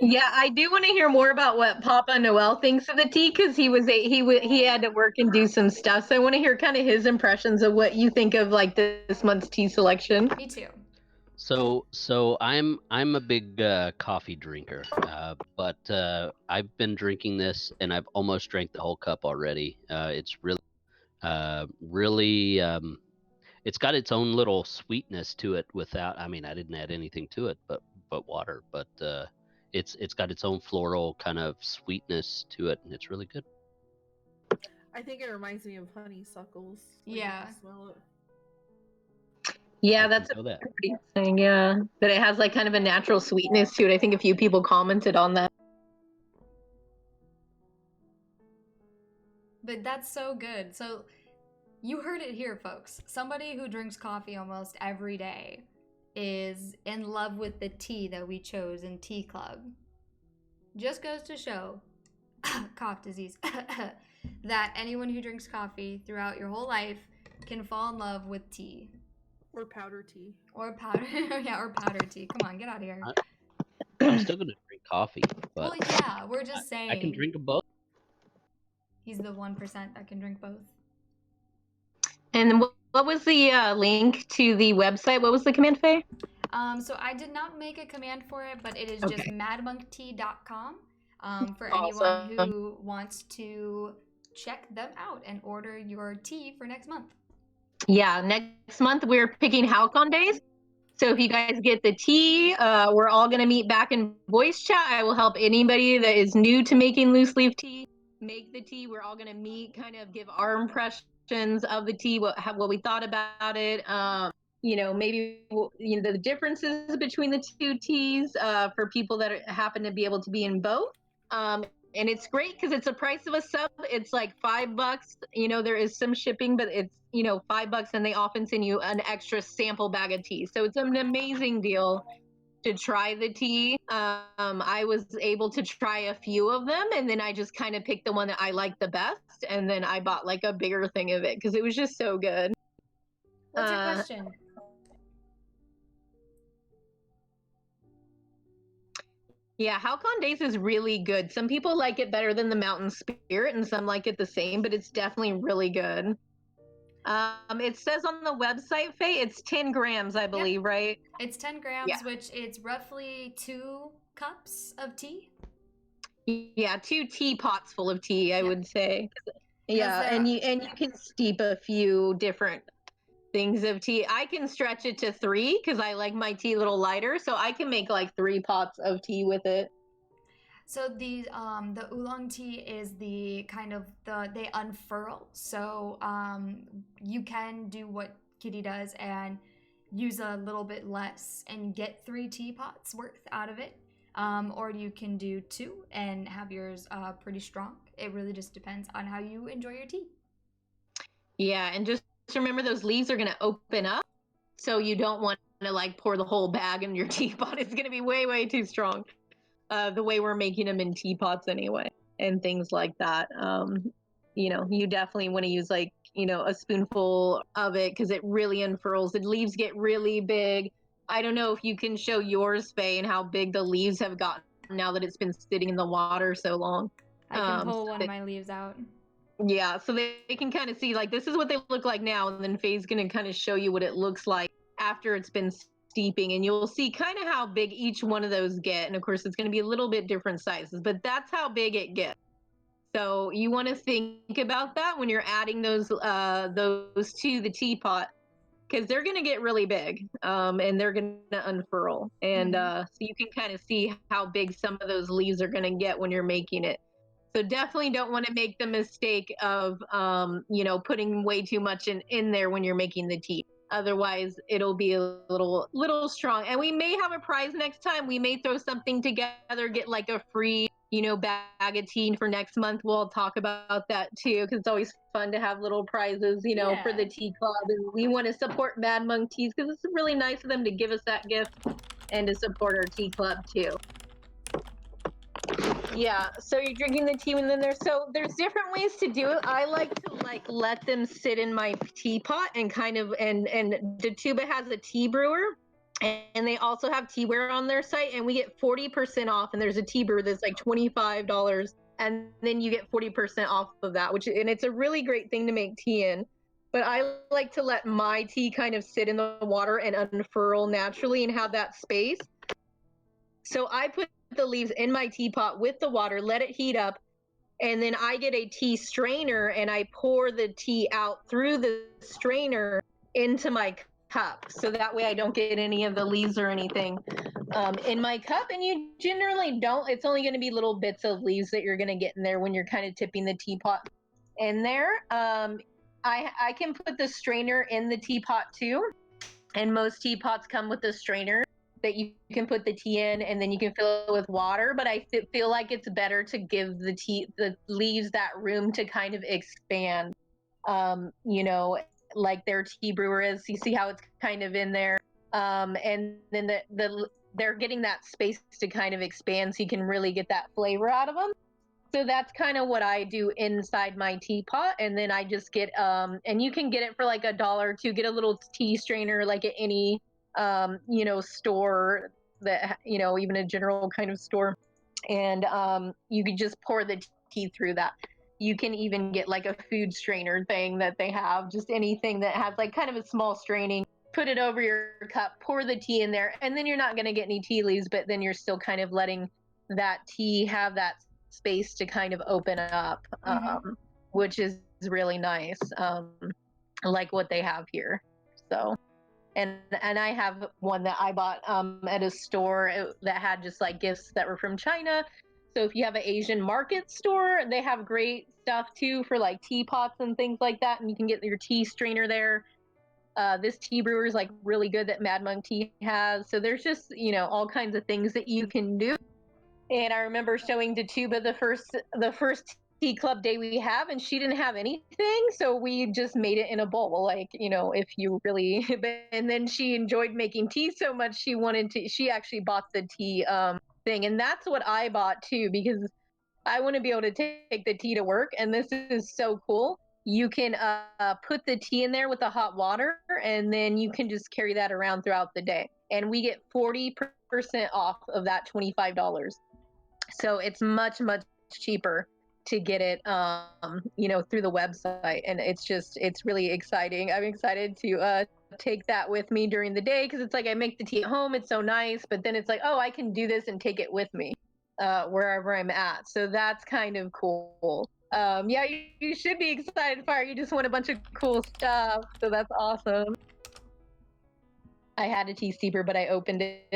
Yeah, I do want to hear more about what Papa Noel thinks of the tea because he had to work and do some stuff. So I want to hear kind of his impressions of what you think of like this month's tea selection. Me too. So I'm a big coffee drinker, but I've been drinking this and I've almost drank the whole cup already. It's really it's got its own little sweetness to it without. I mean, I didn't add anything to it, but water. But it's got its own floral kind of sweetness to it, and it's really good. I think it reminds me of honeysuckles. when you Yeah. Smell it. Yeah, I that's can feel that. pretty thing. Yeah, that it has like kind of a natural sweetness to it. I think a few people commented on that. But that's so good. So you heard it here, folks. Somebody who drinks coffee almost every day is in love with the tea that we chose in Tea Club. Just goes to show, cough disease, that anyone who drinks coffee throughout your whole life can fall in love with tea. Or powder tea. Or powder, yeah, or powder tea. Come on, get out of here. I'm still gonna drink coffee, Well, but yeah, we're just saying. I can drink them both. He's the 1% that can drink both. And what was the link to the website? What was the command, Faye? So I did not make a command for it, but it is just Okay. madmonktea.com for Awesome. anyone who wants to check them out and order your tea for next month. Yeah, next month we're picking Halcon days. So if you guys get the tea, we're all going to meet back in voice chat. I will help anybody that is new to making loose leaf tea make the tea. We're all going to meet, kind of give our impressions of the tea, what we thought about it. Maybe the differences between the two teas for people that happen to be able to be in both. And it's great because it's the price of a sub. It's like $5. There is some shipping, but it's $5, and they often send you an extra sample bag of tea. So it's an amazing deal to try the tea. I was able to try a few of them, and then I just kind of picked the one that I liked the best, and then I bought like a bigger thing of it because it was just so good. What's your question? Yeah, Halcon Days is really good. Some people like it better than the Mountain Spirit, and some like it the same, but it's definitely really good. It says on the website, Faye, it's 10 grams, I believe, right? It's 10 grams, Yeah. which it's roughly 2 cups of tea. Yeah, 2 teapots full of tea, I Yeah. would say. Yeah, there- and you can steep a few different things of tea. I can stretch it to 3 because I like my tea a little lighter, so I can make like 3 pots of tea with it. So the oolong tea is the kind of they unfurl. So you can do what Kitty does and use a little bit less and get 3 teapots worth out of it. or you can do 2 and have yours pretty strong. It really just depends on how you enjoy your tea. Yeah, and just remember those leaves are going to open up, so you don't want to like pour the whole bag in your teapot. It's going to be way, way too strong. The way we're making them in teapots anyway, and things like that. You know, you definitely want to use like, you know, a spoonful of it because it really unfurls. The leaves get really big. I don't know if you can show yours, Faye, and how big the leaves have gotten now that it's been sitting in the water so long. I can pull so one of my leaves out. Yeah, so they can kind of see like this is what they look like now, and then Faye's gonna kind of show you what it looks like after it's been steeping, and you'll see kind of how big each one of those get. And of course, it's gonna be a little bit different sizes, but that's how big it gets. So you want to think about that when you're adding those to the teapot, because they're gonna get really big, and they're gonna unfurl, and so you can kind of see how big some of those leaves are gonna get when you're making it. So definitely don't want to make the mistake of, you know, putting way too much in there when you're making the tea. Otherwise, it'll be a little strong. And we may have a prize next time. We may throw something together, get like a free, you know, bag of tea for next month. We'll talk about that too, because it's always fun to have little prizes, you know, for the tea club. And we want to support Mad Monk Teas because it's really nice of them to give us that gift and to support our tea club too. Yeah, so you're drinking the tea and then there's different ways to do it. I like to like let them sit in my teapot and kind of and Datuba has a tea brewer, and they also have teaware on their site, and we get 40% off, and there's a tea brewer that's like $25, and then you get 40% off of that, and it's a really great thing to make tea in. But I like to let my tea kind of sit in the water and unfurl naturally and have that space. So I put the leaves in my teapot with the water, let it heat up, and then I get a tea strainer and I pour the tea out through the strainer into my cup, so that way I don't get any of the leaves or anything in my cup. And you generally don't, it's only going to be little bits of leaves that you're going to get in there when you're kind of tipping the teapot in there. I can put the strainer in the teapot too, and most teapots come with the strainer that you can put the tea in, and then you can fill it with water. But I feel like it's better to give the leaves that room to kind of expand, you know, like their tea brewer is. You see how it's kind of in there, and then they're getting that space to kind of expand, so you can really get that flavor out of them. So that's kind of what I do inside my teapot. And then I just get and you can get it for like $1 to get a little tea strainer like at any you know, store that, you know, even a general kind of store, and you could just pour the tea through that. You can even get like a food strainer thing that they have, just anything that has like kind of a small straining, put it over your cup, pour the tea in there, and then you're not going to get any tea leaves, but then you're still kind of letting that tea have that space to kind of open up, which is really nice, like what they have here. So and I have one that I bought at a store that had just like gifts that were from China. So if you have an Asian market store, they have great stuff too for like teapots and things like that, and you can get your tea strainer there. This tea brewer is like really good that Mad Monk Tea has. So there's just, you know, all kinds of things that you can do. And I remember showing Datuba the first tea club day we have, and she didn't have anything, so we just made it in a bowl, like, you know, if you really and then she enjoyed making tea so much she actually bought the tea thing. And that's what I bought too, because I want to be able to take the tea to work. And this is so cool. You can put the tea in there with the hot water, and then you can just carry that around throughout the day, and we get 40% off of that $25. So it's much cheaper to get it, you know, through the website. And it's really exciting. I'm excited to take that with me during the day, because it's like I make the tea at home. It's so nice, but then it's like, oh, I can do this and take it with me wherever I'm at. So that's kind of cool. Yeah, you should be excited, Fire. You just want a bunch of cool stuff. So that's awesome. I had a tea steeper, but I opened it.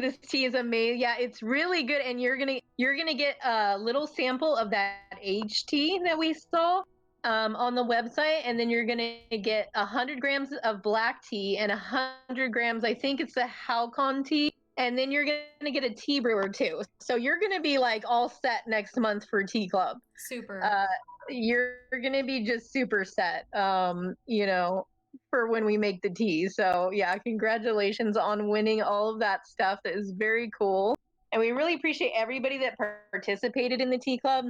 This tea is amazing. Yeah, it's really good. And you're gonna get a little sample of that aged tea that we saw on the website, and then you're gonna get 100 grams of black tea and 100 grams, I think it's the Halcon tea, and then you're gonna get a tea brewer too. So you're gonna be like all set next month for tea club. Super. You're gonna be just super set. You know, for when we make the tea. So yeah, congratulations on winning all of that stuff. That is very cool, and we really appreciate everybody that participated in the tea club.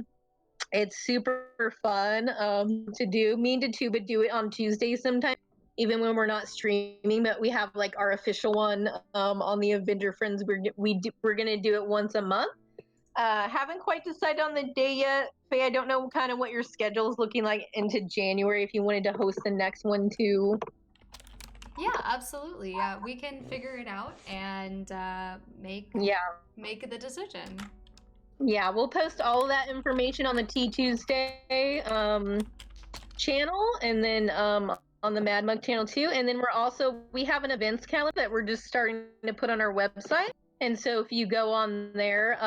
It's super fun to do. Me and Datuba do it on Tuesdays sometimes, even when we're not streaming. But we have like our official one on the Avenger Friends. We're gonna do it once a month. Haven't quite decided on the day yet. Faye, I don't know kind of what your schedule is looking like into January. If you wanted to host the next one too. Yeah, absolutely. We can figure it out and make the decision. Yeah, we'll post all of that information on the Tea Tuesday channel, and then on the Mad Monk channel too. And then we have an events calendar that we're just starting to put on our website. And so if you go on there,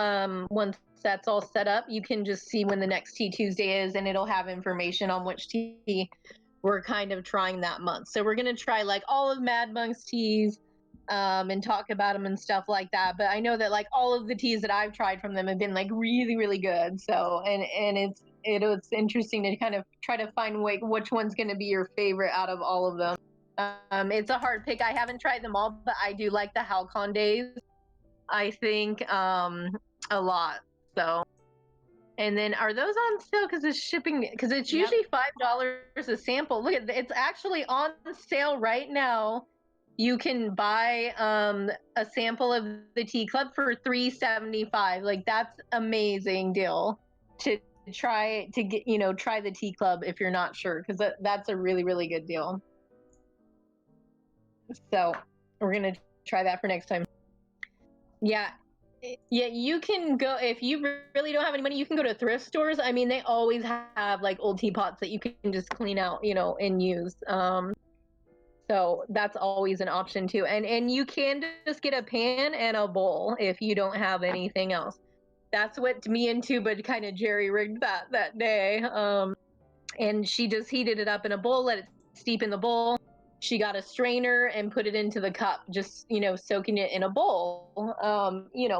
once that's all set up, you can just see when the next Tea Tuesday is, and it'll have information on which tea we're kind of trying that month. So we're gonna try like all of Mad Monk's teas. And talk about them and stuff like that. But I know that like all of the teas that I've tried from them have been like really, really good. So and it's interesting to kind of try to find which one's going to be your favorite out of all of them. It's a hard pick. I haven't tried them all, but I do like the Halcon Days. I think a lot. So. And then are those on sale because it's shipping? Because it's usually $5 a sample. Look at it's actually on sale right now. You can buy a sample of the tea club for $3.75. Like that's amazing deal to try to get, try the tea club if you're not sure, because that's a really, really good deal. So we're gonna try that for next time. Yeah, you can go if you really don't have any money. You can go to thrift stores. I mean, they always have like old teapots that you can just clean out, and use. So that's always an option too. And you can just get a pan and a bowl if you don't have anything else. That's what me and Tuba kind of jerry-rigged that day. And she just heated it up in a bowl, let it steep in the bowl. She got a strainer and put it into the cup, just, soaking it in a bowl,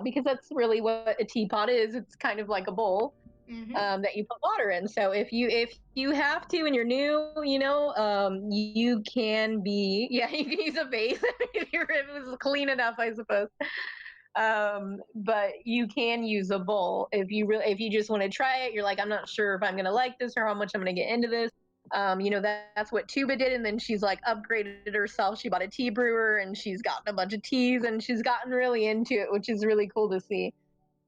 because that's really what a teapot is. It's kind of like a bowl. Mm-hmm. That you put water in. So if you have to and you're new, you can you can use a vase if it was clean enough, I suppose. But you can use a bowl if you just want to try it. You're like, I'm not sure if I'm gonna like this or how much I'm gonna get into this. That's what Tuba did, and then she's like upgraded herself. She bought a tea brewer and she's gotten a bunch of teas and she's gotten really into it, which is really cool to see.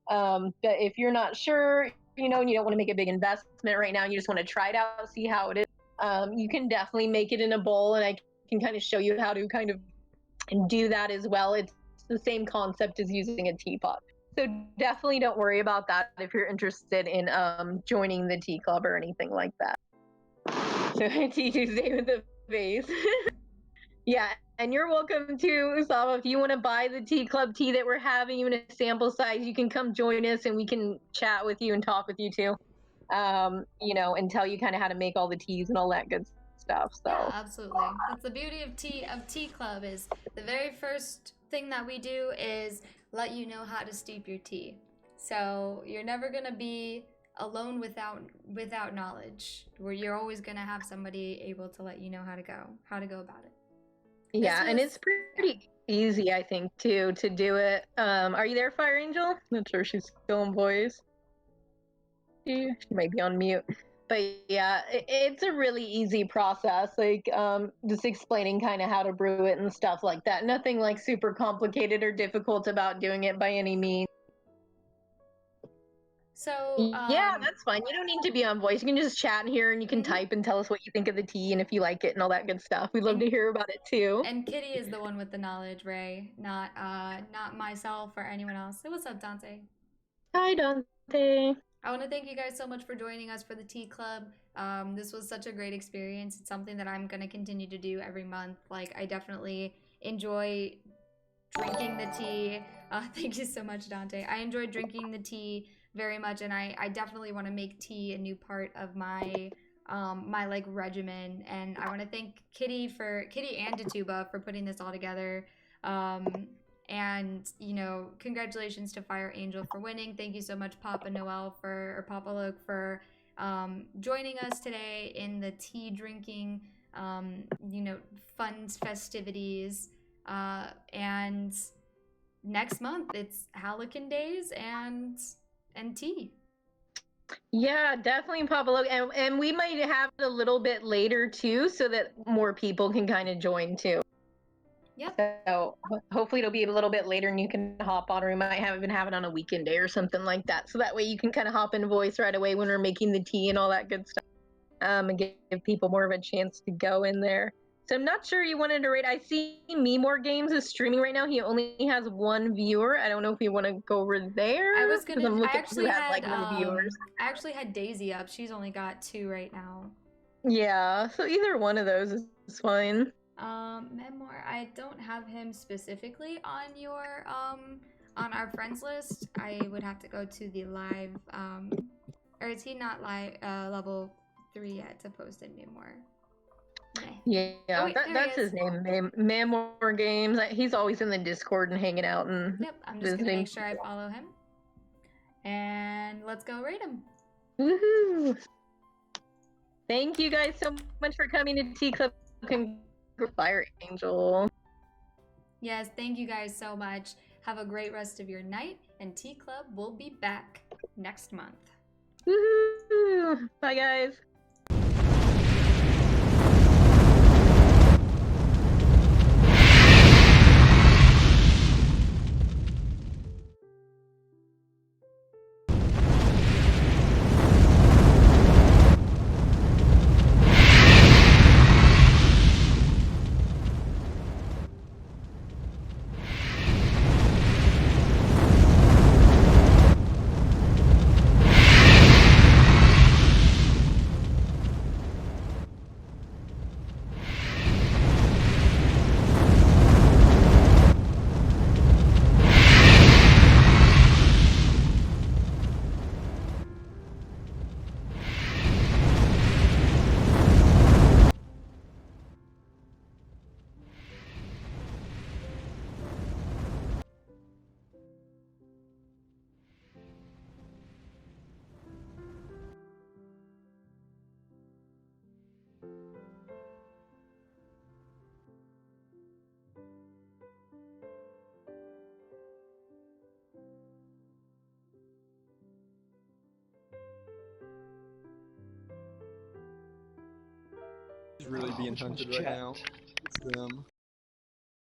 But if you're not sure, and you don't want to make a big investment right now, you just want to try it out, see how it is. You can definitely make it in a bowl, and I can kind of show you how to kind of do that as well. It's the same concept as using a teapot. So definitely don't worry about that if you're interested in joining the tea club or anything like that. So Tea Tuesday with the vase. Yeah, and you're welcome to, Usama, if you want to buy the tea club tea that we're having, even a sample size, you can come join us and we can chat with you and talk with you too. And tell you kind of how to make all the teas and all that good stuff. So yeah, absolutely. That's the beauty of tea club, is the very first thing that we do is let you know how to steep your tea. So you're never gonna be alone without knowledge, where you're always gonna have somebody able to let you know how to go about it. Yeah, and it's pretty easy, I think, too, to do it. Are you there, Fire Angel? Not sure she's still in voice. She might be on mute. But yeah, it's a really easy process, like just explaining kind of how to brew it and stuff like that. Nothing like super complicated or difficult about doing it by any means. So yeah, that's fine. You don't need to be on voice. You can just chat in here and you can type and tell us what you think of the tea and if you like it and all that good stuff. We'd love to hear about it too. And Kitty is the one with the knowledge, Ray, not myself or anyone else. Hey, what's up, Dante? Hi, Dante. I want to thank you guys so much for joining us for the tea club. This was such a great experience. It's something that I'm going to continue to do every month. Like, I definitely enjoy drinking the tea. Thank you so much, Dante. I enjoy drinking the tea very much, and I definitely want to make tea a new part of my my like regimen. And I want to thank Kitty and Datuba for putting this all together. And, you know, congratulations to Fire Angel for winning. Thank you so much, Papa Noel or Papa Luke for joining us today in the tea drinking, you know, fun festivities. And next month it's Hallican Days and tea. Yeah, definitely Papa Luke. And we might have it a little bit later too, so that more people can kind of join too. Yep. So hopefully it'll be a little bit later and you can hop on, or we might even have it on a weekend day or something like that. So that way you can kind of hop into voice right away when we're making the tea and all that good stuff. And give people more of a chance to go in there. So I'm not sure you wanted to rate. I see Me More Games is streaming right now. He only has 1 viewer. I don't know if you want to go over there. I was 'cause gonna. I'm I looking actually who has, had. like, more viewers. I actually had Daisy up. She's only got 2 right now. Yeah, so either one of those is fine. Memoir. I don't have him specifically on your on our friends list. I would have to go to the live or is he not live level 3 yet to post in Memoir? Yeah, Oh, wait, there he that's his is. name. Memoir Games. He's always in the Discord and hanging out and Yep, I'm just gonna visiting. make sure I follow him. And let's go rate him. Woohoo! Thank you guys so much for coming to Tea Club. Fire Angel. Yes, thank you guys so much. Have a great rest of your night, and Tea Club will be back next month. Woohoo! Bye, guys. Really being hunted right now. It's them.